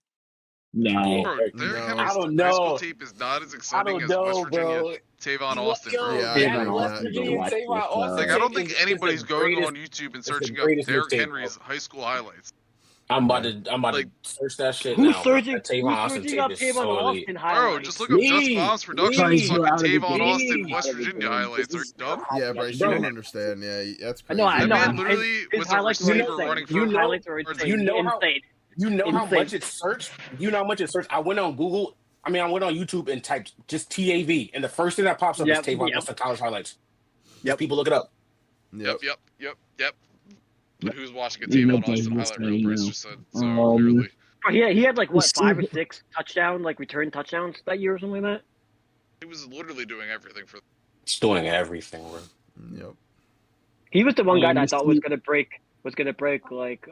No. Bro, Derrick No. Henry's I don't high school know. tape is not as I exciting don't as West know, Virginia bro. Tavon Austin, bro. Yeah, I that agree with West that. Virginia Tavon Austin. Like, I don't think is anybody's the going greatest. on YouTube and It's the searching up greatest Derrick mixtape, Henry's high school highlights. I'm about Like, to search that shit Who's now, bro. searching? That Tavon Who's Austin searching tape up is Tavon so elite. Austin bro, highlights? just look up Just Bombs Productions. Fucking Tavon Austin West Virginia highlights. Are you dumb? Yeah, Bryce, you Bro. don't understand. Yeah, that's I crazy. know. That man I'm literally his was a highlights were receiver insane. running His for highlights were yards. insane. Insane. You know how Insane. much it's searched? You know how much it's searched? I went on Google. I mean, I went on YouTube and typed just TAV, and the first thing that pops up is Tavon Austin college highlights. Just people look it up. Yep. But who's watching a Tavon Austin highlight reel? Bryce just said so clearly. He had like what 5 or 6 return touchdowns that year or something like that. He was literally doing everything for. He's doing everything, bro. Yep. He was the one guy that I thought was gonna break like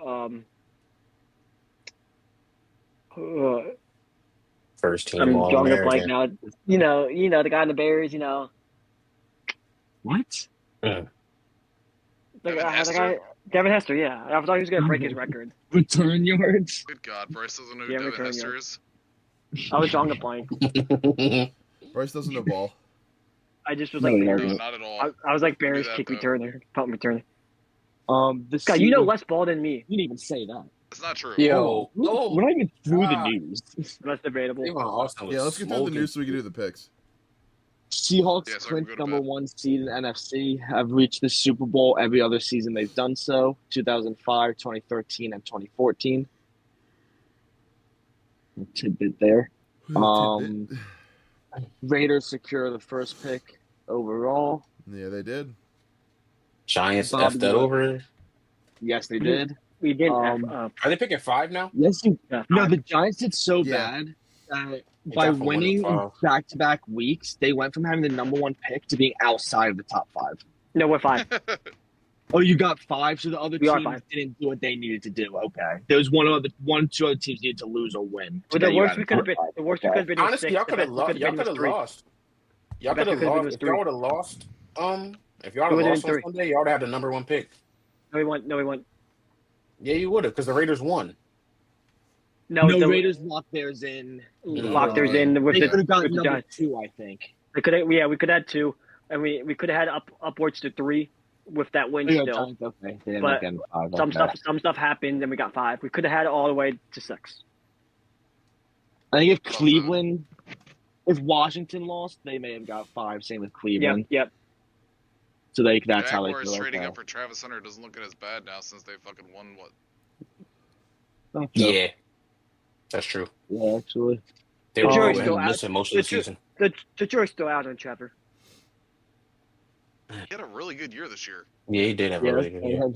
First team I'm All drawing a blank American. now. You know the guy in the Bears. You know. What? The guy, Devin Hester. Yeah, I thought he was gonna break his record. Return yards? Good God, Bryce doesn't know who Devin Hester is. I was drawing a blank. Bryce doesn't know ball. I just was like No, Bears. not at all. I was like Bears that, kick though. returner, punt returner. This God, you know less ball than me. You didn't even say that. It's not true. Yo, We're not even through the news. That's debatable. Tavon Austin was Yeah, let's get through the news so we can do the picks. Seahawks Yeah, so I can clinch go to number bed. 1 seed in NFC, have reached the Super Bowl every other season they've done so, 2005, 2013, and 2014. A tidbit there. Raiders secure the first pick overall. Yeah, they did. Giants Bobby F that over. Yes, they did. We did. Are they picking 5 now? Yes, Yeah, no, the Giants did so Yeah. bad that They by got from 1 to winning in 5. back-to-back weeks, they went from having the number 1 pick to being outside of the top 5. no, we're 5. Oh, you got 5, so the other We are teams 5. didn't do what they needed to do. Okay, there was two other teams needed to lose or win. But the worst we could have been. The worst we could have been. Honestly, y'all was could have 6. lost. Y'all could have lost. Y'all could have lost. If y'all would have lost, if y'all would have lost on Sunday, y'all would have had the number 1 pick. No, we won. Yeah, you would have, because the Raiders won. No, the the Raiders locked theirs in. locked theirs in with They the. could have gotten with the number Giants. 2, I think. They could have. Yeah, we could have had 2, and we could have had upwards to 3 with that win Yeah, still. Giants, okay. They ended But up getting 5. Some stuff happened, and we got 5. We could have had it all the way to 6. I think if Washington lost, they may have got 5. Same with Cleveland. Yep. So that's how they Jaguars feel. trading Okay. up for Travis Hunter doesn't look as bad now since they fucking won what? Oh, Yeah, that's true. Yeah, actually. They were jury's going still to out. miss most of the season. The jury's still out on Trevor. He had a really good year this year. Yeah, he did have a really good year.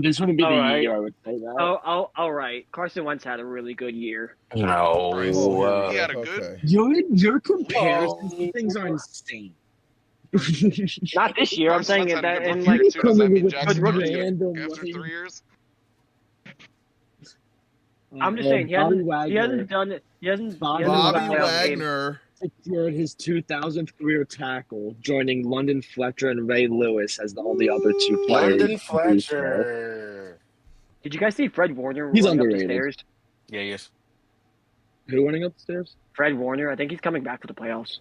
This wouldn't be All the right. year I would say that. Oh, all right. Carson Wentz had a really good year. No. Bryce, Oh, he had a good. Okay. Your comparisons to things are insane. Not this year. I'm Carson saying Wentz it had a that good in year, like. too. Does that mean with Jackson random Dart after way. 3 years? I'm just saying he hasn't done it. He hasn't. Bobby Bobby done a playoff game. Wagner. secured his 2000th career tackle, joining London Fletcher and Ray Lewis as the only other 2 players. London Fletcher. Did you guys see Fred Warner He's running up the underrated. stairs? Yeah, yes. Who running up the stairs? Fred Warner. I think he's coming back for the playoffs.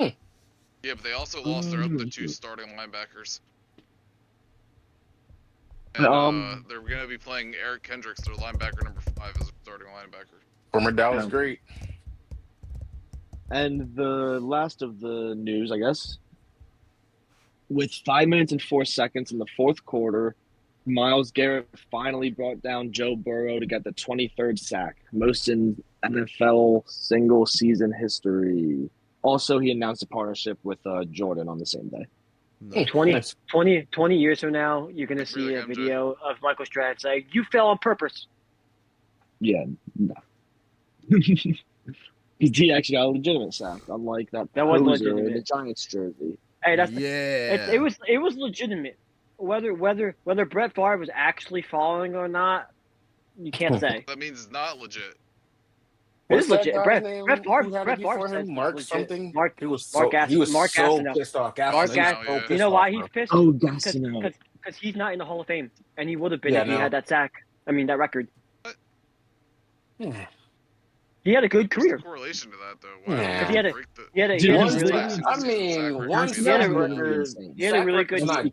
Yeah, but they also lost their other 2 starting linebackers. And, they're going to be playing Eric Kendricks, their linebacker number 5, as a starting linebacker. Former Dallas great. And the last of the news, I guess. With 5 minutes and 4 seconds in the fourth quarter, Myles Garrett finally brought down Joe Burrow to get the 23rd sack, most in NFL single season history. Also, he announced a partnership with Jordan on the same day. Nice. 20 years from now, you're going to see Really, a MJ? video of Michael Strahan saying, "You fell on purpose." Yeah, no. He actually got a legitimate sack, unlike that was poser in legitimate. the Giants jersey. Hey, Yeah. it was legitimate. Whether Brett Favre was actually falling or not, you can't say. That means it's not legit. It What's is that legit. guy's name Brett Favre. who had it Brett Favre before says him? it's Mark legit. something? Mark He was so Gastineau. pissed off. Gastineau. Mark He was Gastineau. so yeah. You pissed know off, why bro. he's pissed? Oh, Gastineau. Because he's not in the Hall of Fame, and he would have been Yeah, if he no. had that sack. I mean, that record. Yeah. He had a good What's the career. correlation to that, though? Why Yeah. would He had a- break the... He had a Dude, he had a he's really literally- Single I season mean, sack one record. He had a sack really- record. he had a really good- Sack record's not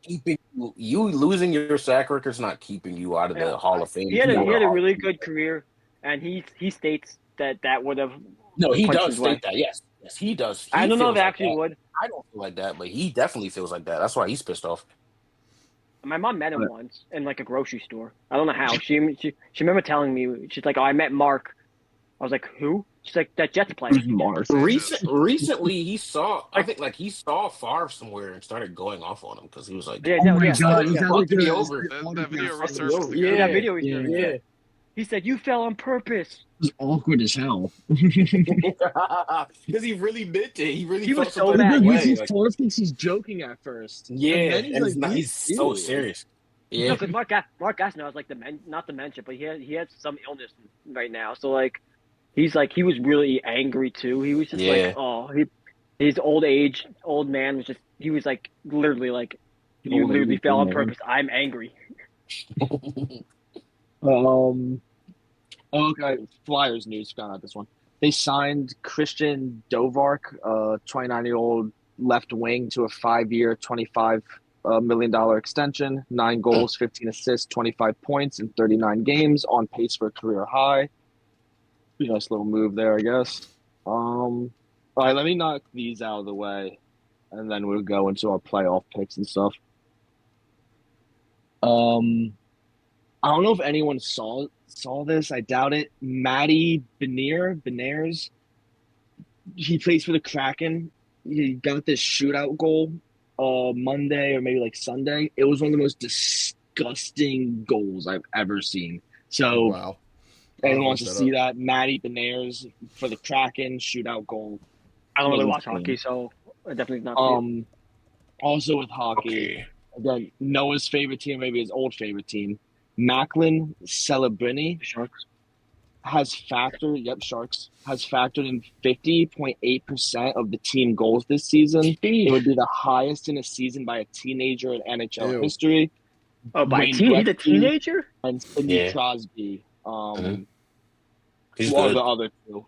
keeping you losing your sack record's not keeping you out of the Hall of Fame. He had a really good career, and he states that would have. No, he punched does his way. state that. Yes, he does. I He don't know if feels it like actually that. would. I don't feel like that, but he definitely feels like that. That's why he's pissed off. My mom met him once in like a grocery store. I don't know how. She remember telling me, she's like, "Oh, I met Mark." I was like, "Who?" She's like, "That Jets player." Mark. Recently, he saw. I think he saw Favre somewhere and started going off on him because he was like, Yeah, Oh no, my yeah. God, yeah. is that Fuck like me a- over. That video Fuck me resurfaced over. again. Yeah, that video we saw. Yeah. He said, "You fell on purpose." It was awkward as hell. Because he really meant it. He really He was felt so some bad. type of You way. see, Like, Favre thinks he's joking at first. yeah, And then he's like, he's so serious. Yeah. No, because Mark Gastineau has like not dementia, but he has some illness right now. So like, he was really angry too. He was just Yeah. like, his old man was just, he was like literally like, "You Old literally age fell on man. purpose. I'm angry." Okay, Flyers news, found out this one. They signed Christian Dovark, 29-year-old left wing, to a 5-year, $25 million extension. 9 goals, 15 assists, 25 points in 39 games, on pace for a career high. Pretty nice little move there, I guess. All right, let me knock these out of the way, and then we'll go into our playoff picks and stuff. I don't know if anyone saw this. I doubt it. Matty Beniers, he plays for the Kraken. He got this shootout goal Monday or maybe like Sunday. It was one of the most disgusting goals I've ever seen. So Wow. anyone wants to see that, Matty Beniers for the Kraken shootout goal. I don't really Was watch insane. hockey, so I definitely not. Also with hockey, again, Noah's favorite team, maybe his old favorite team, Macklin Celebrini Sharks. has factored in 50.8% of the team goals this season. It would be the highest in a season by a teenager in NHL Ew. history. Oh, by Wayne he's a Gretzky teenager. and Sidney Yeah. Crosby. He's One of good. the other two.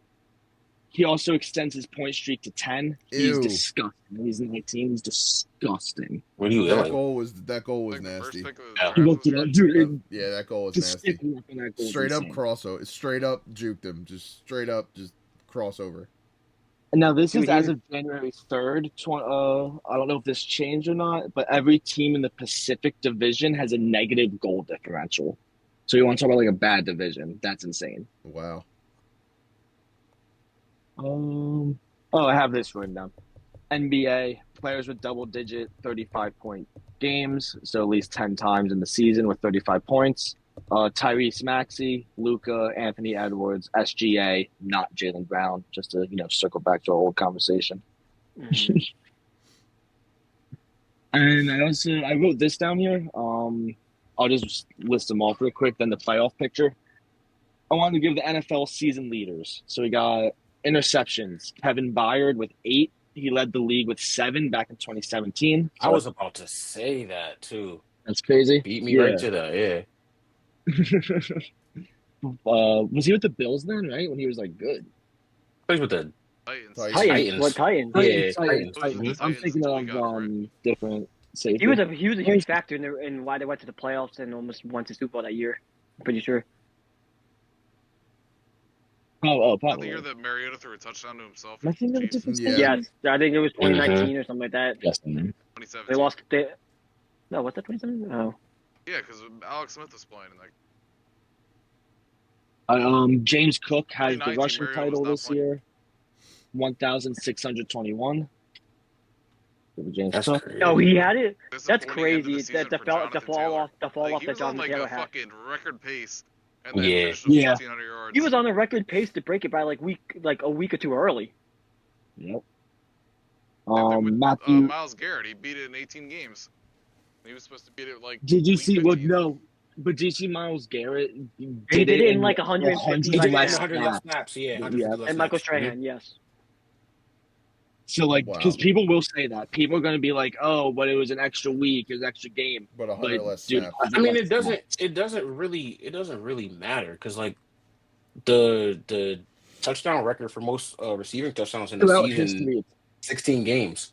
He also extends his point streak to 10. He's Ew. disgusting. He's 19. He's disgusting. What are you That yelling? goal was Like the nasty. first pick of the Yeah. draft He was looked it up, right. dude. Yeah, that goal was Just nasty. sticking up in that goal is Straight up insane. crossover. Straight up juked him. Just straight up just crossover. And now this Dude, is as of January 3rd. I don't know if this changed or not, but every team in the Pacific Division has a negative goal differential. So you want to talk about like a bad division? That's insane. Wow. I have this written down. NBA players with double-digit 35-point games, so at least 10 times in the season with 35 points. Tyrese Maxey, Luka, Anthony Edwards, SGA, not Jaylen Brown. Just to circle back to our old conversation. Mhm. And I wrote this down here. I'll just list them off real quick. Then the playoff picture. I wanted to give the NFL season leaders. So we got interceptions. Kevin Byard with 8. He led the league with 7 back in 2017. I was about to say that too. That's crazy. Beat me right to that. Yeah. Was he with the Bills then? Right when he was like good. Plays with the Titans. Titans. What Titans? Yeah, Titans. Titans. I'm thinking Titans, of we got different safety. He was a huge factor in why they went to the playoffs and almost won the Super Bowl that year. I'm pretty sure. Oh, Not probably. the year that Mariota threw a touchdown to himself. I think Chiefs. different Yeah. Yes, I think it was 2019 or something like that. Yes, They 2017. lost. No, what's that? 2017? Oh, Yeah, because Alex Smith was playing in that. James Cook has the 2019, rushing Mariota was title not this playing. year, 1,621. James That's Cook. crazy. Oh, he had it. That's Disappointing end of the crazy. season The for fall Jonathan off Taylor. that He was on Jonathan like Taylor a had. fucking record pace, and then Yeah. finished with Yeah. 1,400 yards. He was on a record pace to break it by like a week or two early. Yep. And then with Matthew. Myles Garrett, he beat it in 18 games. He was supposed to beat it like. Did you week see? 15. Well, no. But did you see Miles Garrett? He did it in like 150 He did it in less 100 less snaps. snaps. Yeah, 150 Yeah. less And Michael snaps. Strahan, yes. So, like, Wow. because people will say that. People are going to be like, oh, but it was an extra week, it was an extra game. But 100 less dude, snaps. I mean, it doesn't really matter because like the touchdown record for most receiving touchdowns in the Throughout season, history, 16 games.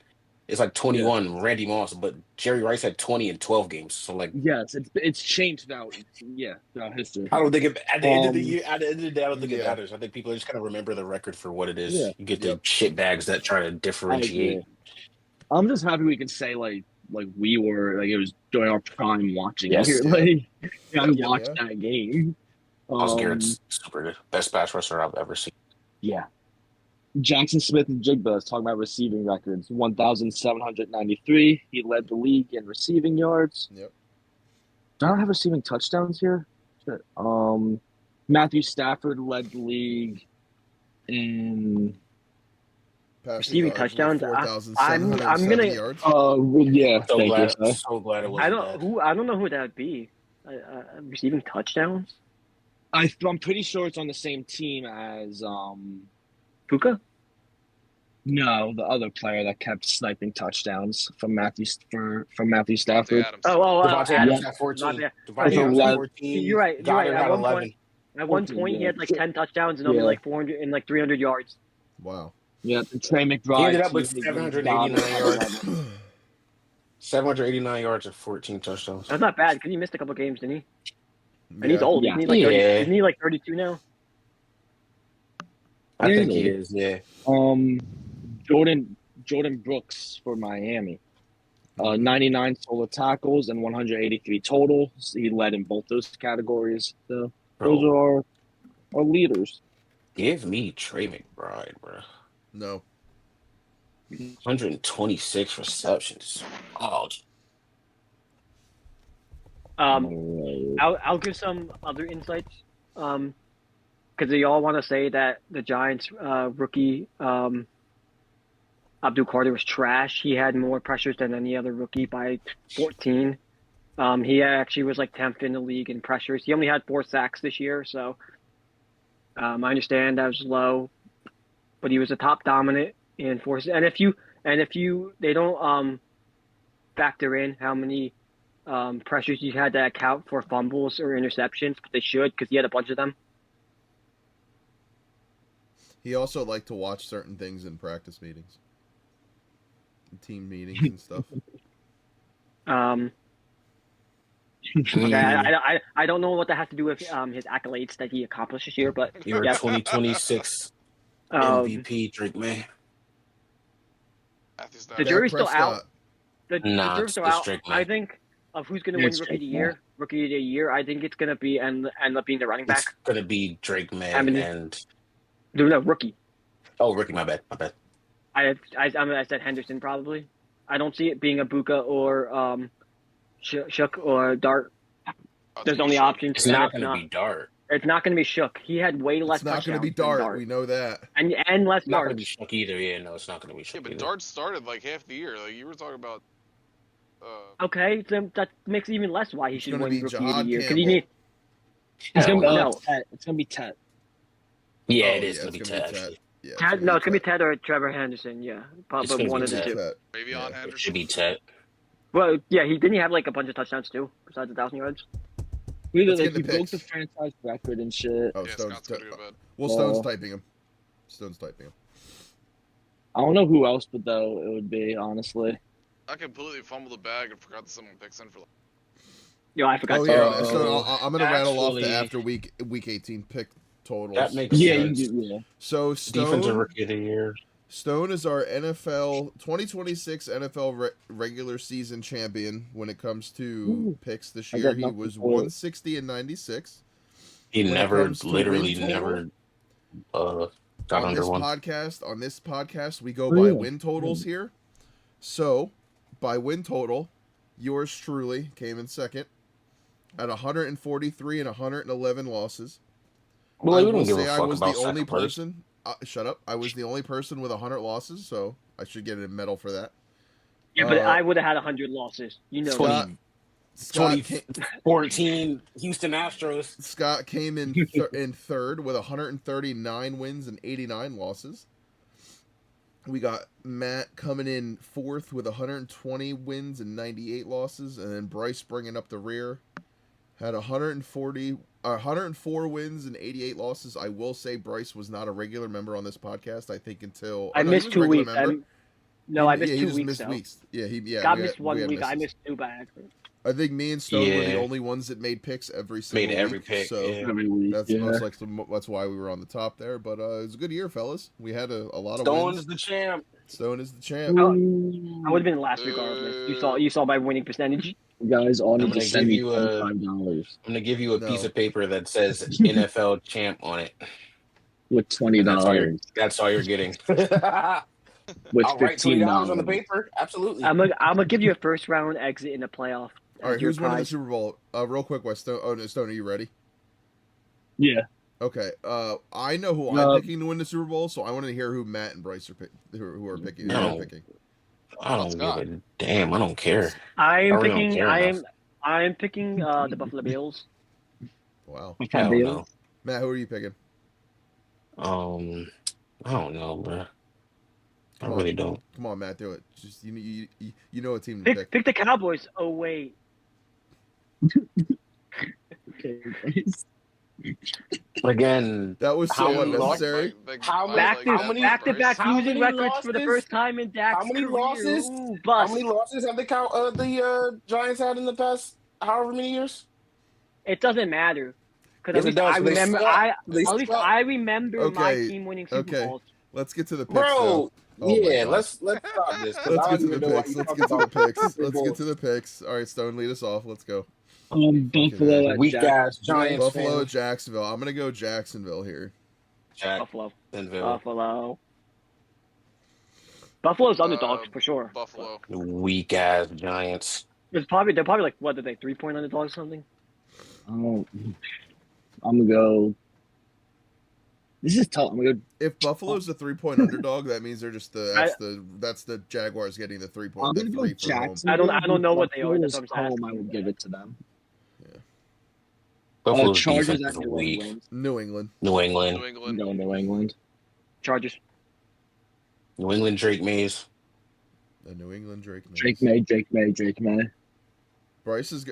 It's like 21, Randy Moss, but Jerry Rice had 20 in 12 games. So like, yes, it's changed throughout history. I don't think at the end of the year, at the end of the day, I don't think it Yeah. matters. I think people just kind of remember the record for what it is. Yeah. You get Yep. the shit bags that try to I differentiate. agree. I'm just happy we can say like we were like it was during our prime watching Yes, it. yeah. Like I Yeah, watched yeah. that game. Miles Garrett's super good, best pass rusher I've ever seen. Yeah. Jackson Smith and Jigba is talking about receiving records. 1,793. He led the league in receiving yards. Yep. Do I not have receiving touchdowns here? Shit. Matthew Stafford led the league in Receiving touchdowns. I'm 4,770 gonna. yards. yeah. So thank glad, you. so glad it I wasn't don't that. I don't know who that would be. Receiving touchdowns. I'm pretty sure it's on the same team as Puka. No, the other player that kept sniping touchdowns from Matthew Stafford. Adams. Devontae Adams Adams. had 14. Not bad. Devontae Adams had 11. 14. You're right. Goddard had At one 11. point, at one 14, point he yeah. had like 10 touchdowns and only Yeah. like 400 and like 300 yards. Wow. Yeah, and Trey McBride. He ended up with too, 789 yards. 789 yards and 14 touchdowns. That's not bad because he missed a couple games, didn't he? And Yeah. he's old. Yeah. Isn't he like 30, Yeah. isn't he like 32 now? I think Yeah. he is, yeah. Jordan Brooks for Miami. 99 solo tackles and 183 total. So he led in both those categories. So those are our leaders. Give me Trey McBride, bro. No. 126 receptions. Oh, I'll give some other insights. Because they all want to say that the Giants rookie Abdul Carter was trash. He had more pressures than any other rookie by 14. He actually was like 10th in the league in pressures. He only had 4 sacks this year, so I understand that was low, but he was a top dominant in forces. And if you they don't factor in how many pressures you had to account for fumbles or interceptions, but they should because he had a bunch of them. He also liked to watch certain things in practice meetings, team meetings and stuff. Okay, I don't know what that has to do with his accolades that he accomplished this year, but you're yeah. 2026 MVP, Drake May. The jury's still out. The Nah, jury's still it's out. Drake May. I think of who's going to win Rookie of the Year. Rookie of the Year. I think it's going to be end up being the running back. It's gonna be Drake May and no rookie. Oh, rookie, my bad. I said Henderson probably. I don't see it being a Buka or Shook or Dart. There's only options. It's not going to be Dart. It's not going to be Shook. He had way less. It's not going to be Dart. We know that. And less Dart. It's not going Dart. to be Shook either. Yeah, no, it's not going to be Shook. Yeah, but either. Dart started like half the year. Like you were talking about. Okay, then that makes even less why he should win Rookie of the Year because Campbell. he need. It's gonna be no. Ted. It's gonna be Ted. Yeah, it is going to be Ted. Yeah, Ted, no, it's gonna be Ted or Trevor Henderson. Yeah, probably one of the two. Maybe on Henderson. It should be Ted. Well, yeah, he didn't have like a bunch of touchdowns too, besides 1,000 yards. He Let's like get he the broke picks. the franchise record and shit. Oh, Yeah, Stone's Scott's gonna go to bed. well, Stone's typing him. Stone's typing him. I don't know who else, but though it would be honestly. I completely fumbled the bag and forgot that someone picks in for. Yo, I forgot. Oh to yeah, so I'm gonna rattle off the actually- after week 18 pick totals. That makes Yeah, you sense. can do. Yeah. So Defensive Stone, rookie of the year. Stone is our NFL 2026 NFL regular season champion when it comes to picks this year. He was 160 and 96. He When never, it literally total, never got under one. On this podcast, we go by win totals here. So, by win total, yours truly came in second at 143 and 111 losses. Well, I we don't will give a say I fuck was about the only second place. person. Shut up! I was the only person with 100 losses, so I should get a medal for that. Yeah, but I would have had 100 losses. You know, Scott 2014 Houston Astros. Scott came in in third with 139 wins and 89 losses. We got Matt coming in fourth with 120 wins and 98 losses, and then Bryce bringing up the rear had 104 wins and 88 losses. I will say Bryce was not a regular member on this podcast. I think until I missed 2 weeks. I missed 2 weeks. Missed weeks. Yeah, Scott missed 1 week. I missed 2 back. I think me and Stone were the only ones that made picks every single week. Pick, so every week. That's that's why we were on the top there. But it was a good year, fellas. We had a lot of Stone wins. is the champ. Stone is the champ. I would have been last regardless. You saw my winning percentage. You guys all need to send me $25. I'm gonna give you a piece of paper that says NFL champ on it with $20. That's all you're getting. With I'll write $20 on the paper. Absolutely. I'm gonna give you a first round exit in the playoff. All right, who's winning the Super Bowl? Real quick, Stone. Oh, no, Stone, are you ready? Yeah. Okay. I know who I'm picking to win the Super Bowl, so I want to hear who Matt and Bryce are picking. Who are picking? No. I don't give a damn. I don't care. I'm picking the Buffalo Bills. Wow. Hell no. Matt, who are you picking? I don't know, bro. I really don't. Come on, Matt, do it. Just you know a team to pick. Pick the Cowboys. Oh wait. Okay, Bryce. Again, that was so unnecessary. Back-to-back losing records for the first time in Dak's career. Losses? Ooh, how many losses have the Giants had in the past however many years? It doesn't matter. Because I remember my team winning Super Bowls. Let's get to the picks. Bro, let's stop this. Let's get to the picks. All right, Stone, lead us off. Let's go. Buffalo, weak ass Giants. Buffalo, Jacksonville. I'm gonna go Jacksonville here. Buffalo. Buffalo's underdogs for sure. Buffalo. Weak ass Giants. They're probably like what are they 3-point underdogs or something? I'm gonna go. This is tough. I'm gonna go. If Buffalo's a 3-point underdog, that means they're just that's the Jaguars getting the 3-point. I'm gonna go Jackson. I don't know what they are. That's what I'm home. I would give it to them. Yeah. Buffalo's Chargers defense is weak. New England. New England. New England. Chargers. New England. Drake Mays. The New England Drake Mays. Drake May. Bryce is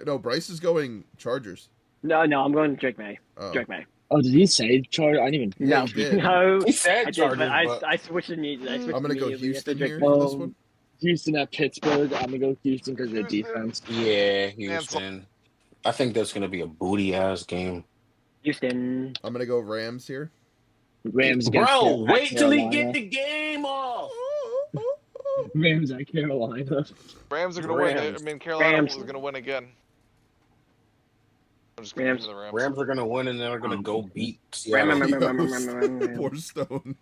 going Chargers. No, I'm going Drake May. Oh. Drake May. Oh, did he say Chargers? I didn't even. No, no. He said Chargers. I switched immediately. I'm gonna go Houston here for this one. Houston at Pittsburgh. I'm gonna go Houston because of the defense. Yeah, Houston. I think that's gonna be a booty ass game. Houston. I'm gonna go Rams here. Rams. Bro, wait till he get the game off. Rams at Carolina. Rams are gonna win. I mean, Carolina is gonna win again. Rams are gonna win and they're gonna go beat Seattle. Poor Stone.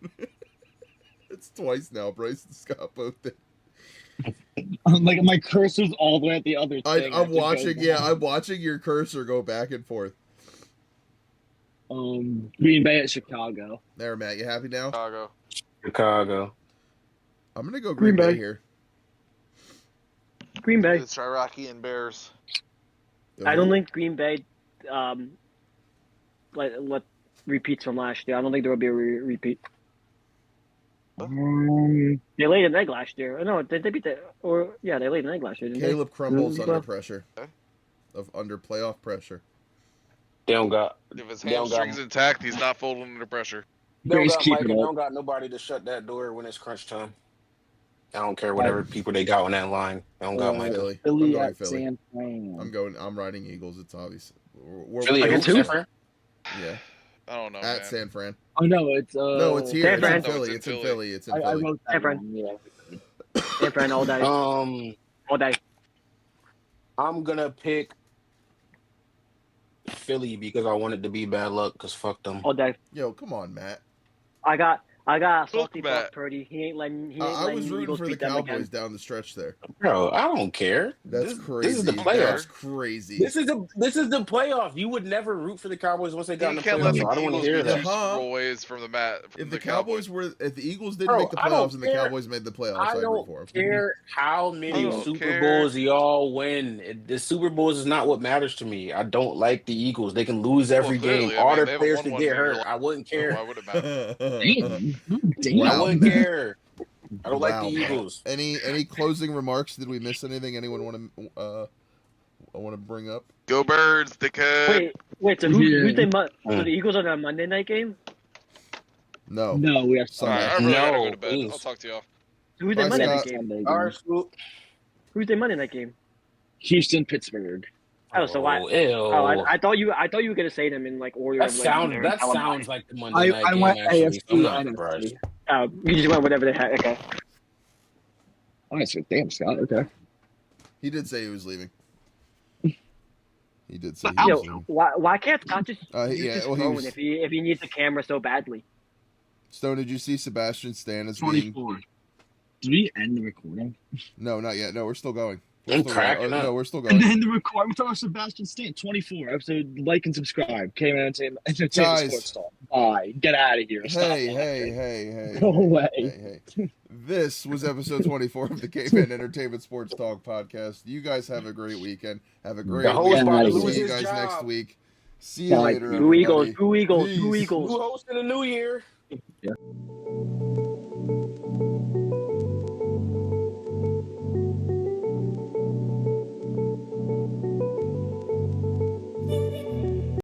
It's twice now. Bryce and Scott both did. Like my cursor's all the way at the other thing. I'm watching. Yeah, I'm watching your cursor go back and forth. Green Bay at Chicago. There, Matt. You happy now? Chicago. I'm gonna go Green Bay here. Green Bay. It's Iraqi and Bears. I don't think Green Bay repeats from last year. I don't think there will be a repeat. They laid an egg last year. No, did they beat they laid an egg last year. Caleb crumbles under pressure. Under playoff pressure. They don't got. If his hamstrings intact, he's not folding under pressure. They don't got nobody to shut that door when it's crunch time. I don't care whatever people they got on that line. I don't got my Philly. Philly I'm at Philly. San Fran. I'm riding Eagles. It's obvious. Philly against who? Yeah. I don't know, At man. San Fran. Oh no, it's No, it's here. San It's Fran. in Philly. It's in Philly. It's in I Philly. wrote that San Fran. wrong. Yeah. San Fran all day. All day. I'm gonna pick Philly because I want it to be bad luck. Cause fuck them. All day. Yo, come on, Matt. I got Fuck salty Matt. Brock Purdy. He ain't letting. I was the rooting Eagles for the beat them Cowboys again. down the stretch there. Bro, I don't care. That's This crazy. is the That's playoffs. crazy. This is the playoffs. You would never root for the Cowboys once they got in You the can't let playoffs. the So I don't want to Eagles hear be two that. Super Bowl ways from the mat. If the Cowboys were, if the Eagles didn't Bro, make the I don't playoffs and the care. Cowboys made the playoffs, I I'd root don't for them. care how I many don't Super care. Bowls y'all win. The Super Bowls is not what matters to me. I don't like the Eagles. They can lose every clearly, game. I All mean, their they haven't players won could one get in your hurt. life. I wouldn't So care. why would it matter? Damn. I Wow, wouldn't Matt. care. I don't like the Wow, Matt. Eagles. Any closing remarks? Did we miss anything? Anyone want to bring up? Go Birds, dickhead. Wait. So who's they? So the Eagles are on a Monday night game. No. No, we have All right, Sunday. I really gotta go No, to bed. please. I'll talk to y'all. Who's Bye, their Monday night Scott. game? All right, Swoop. Who's their Monday night game? Houston, Pittsburgh. Oh, so why? Ew. Oh, I thought you were gonna say them in like order That of like when they're in sounds televised. like the Monday night game. went Actually, AFC, so I'm not NFC. surprised. Oh, you just went whatever they had. Okay. Oh, so damn, Scott. Okay. He did say he was leaving. He did say But he Yo, was leaving. why can't Scott just use Yeah, his well, he phone was- if he needs the camera so badly? Stone, did you see Sebastian Stan as being? 24. Did we end the recording? No, not yet. No, we're still going. I'm cracking up. No, we're still And going. then the recording. We're talking about Sebastian Stan. 24 episode. Like and subscribe. Entertainment Guys. Sports Talk. Bye. Get out of here. Stop Hey, laughing. hey. Go away. Hey. This was episode 24 of the Caveman Entertainment Sports Talk podcast. You guys have a great weekend. Have a great The host week. about to We'll lose see you his guys job. next week. See you Bye. later, Go Eagles! everybody. Go Eagles! Go Peace. Eagles! Who hosting the New Year?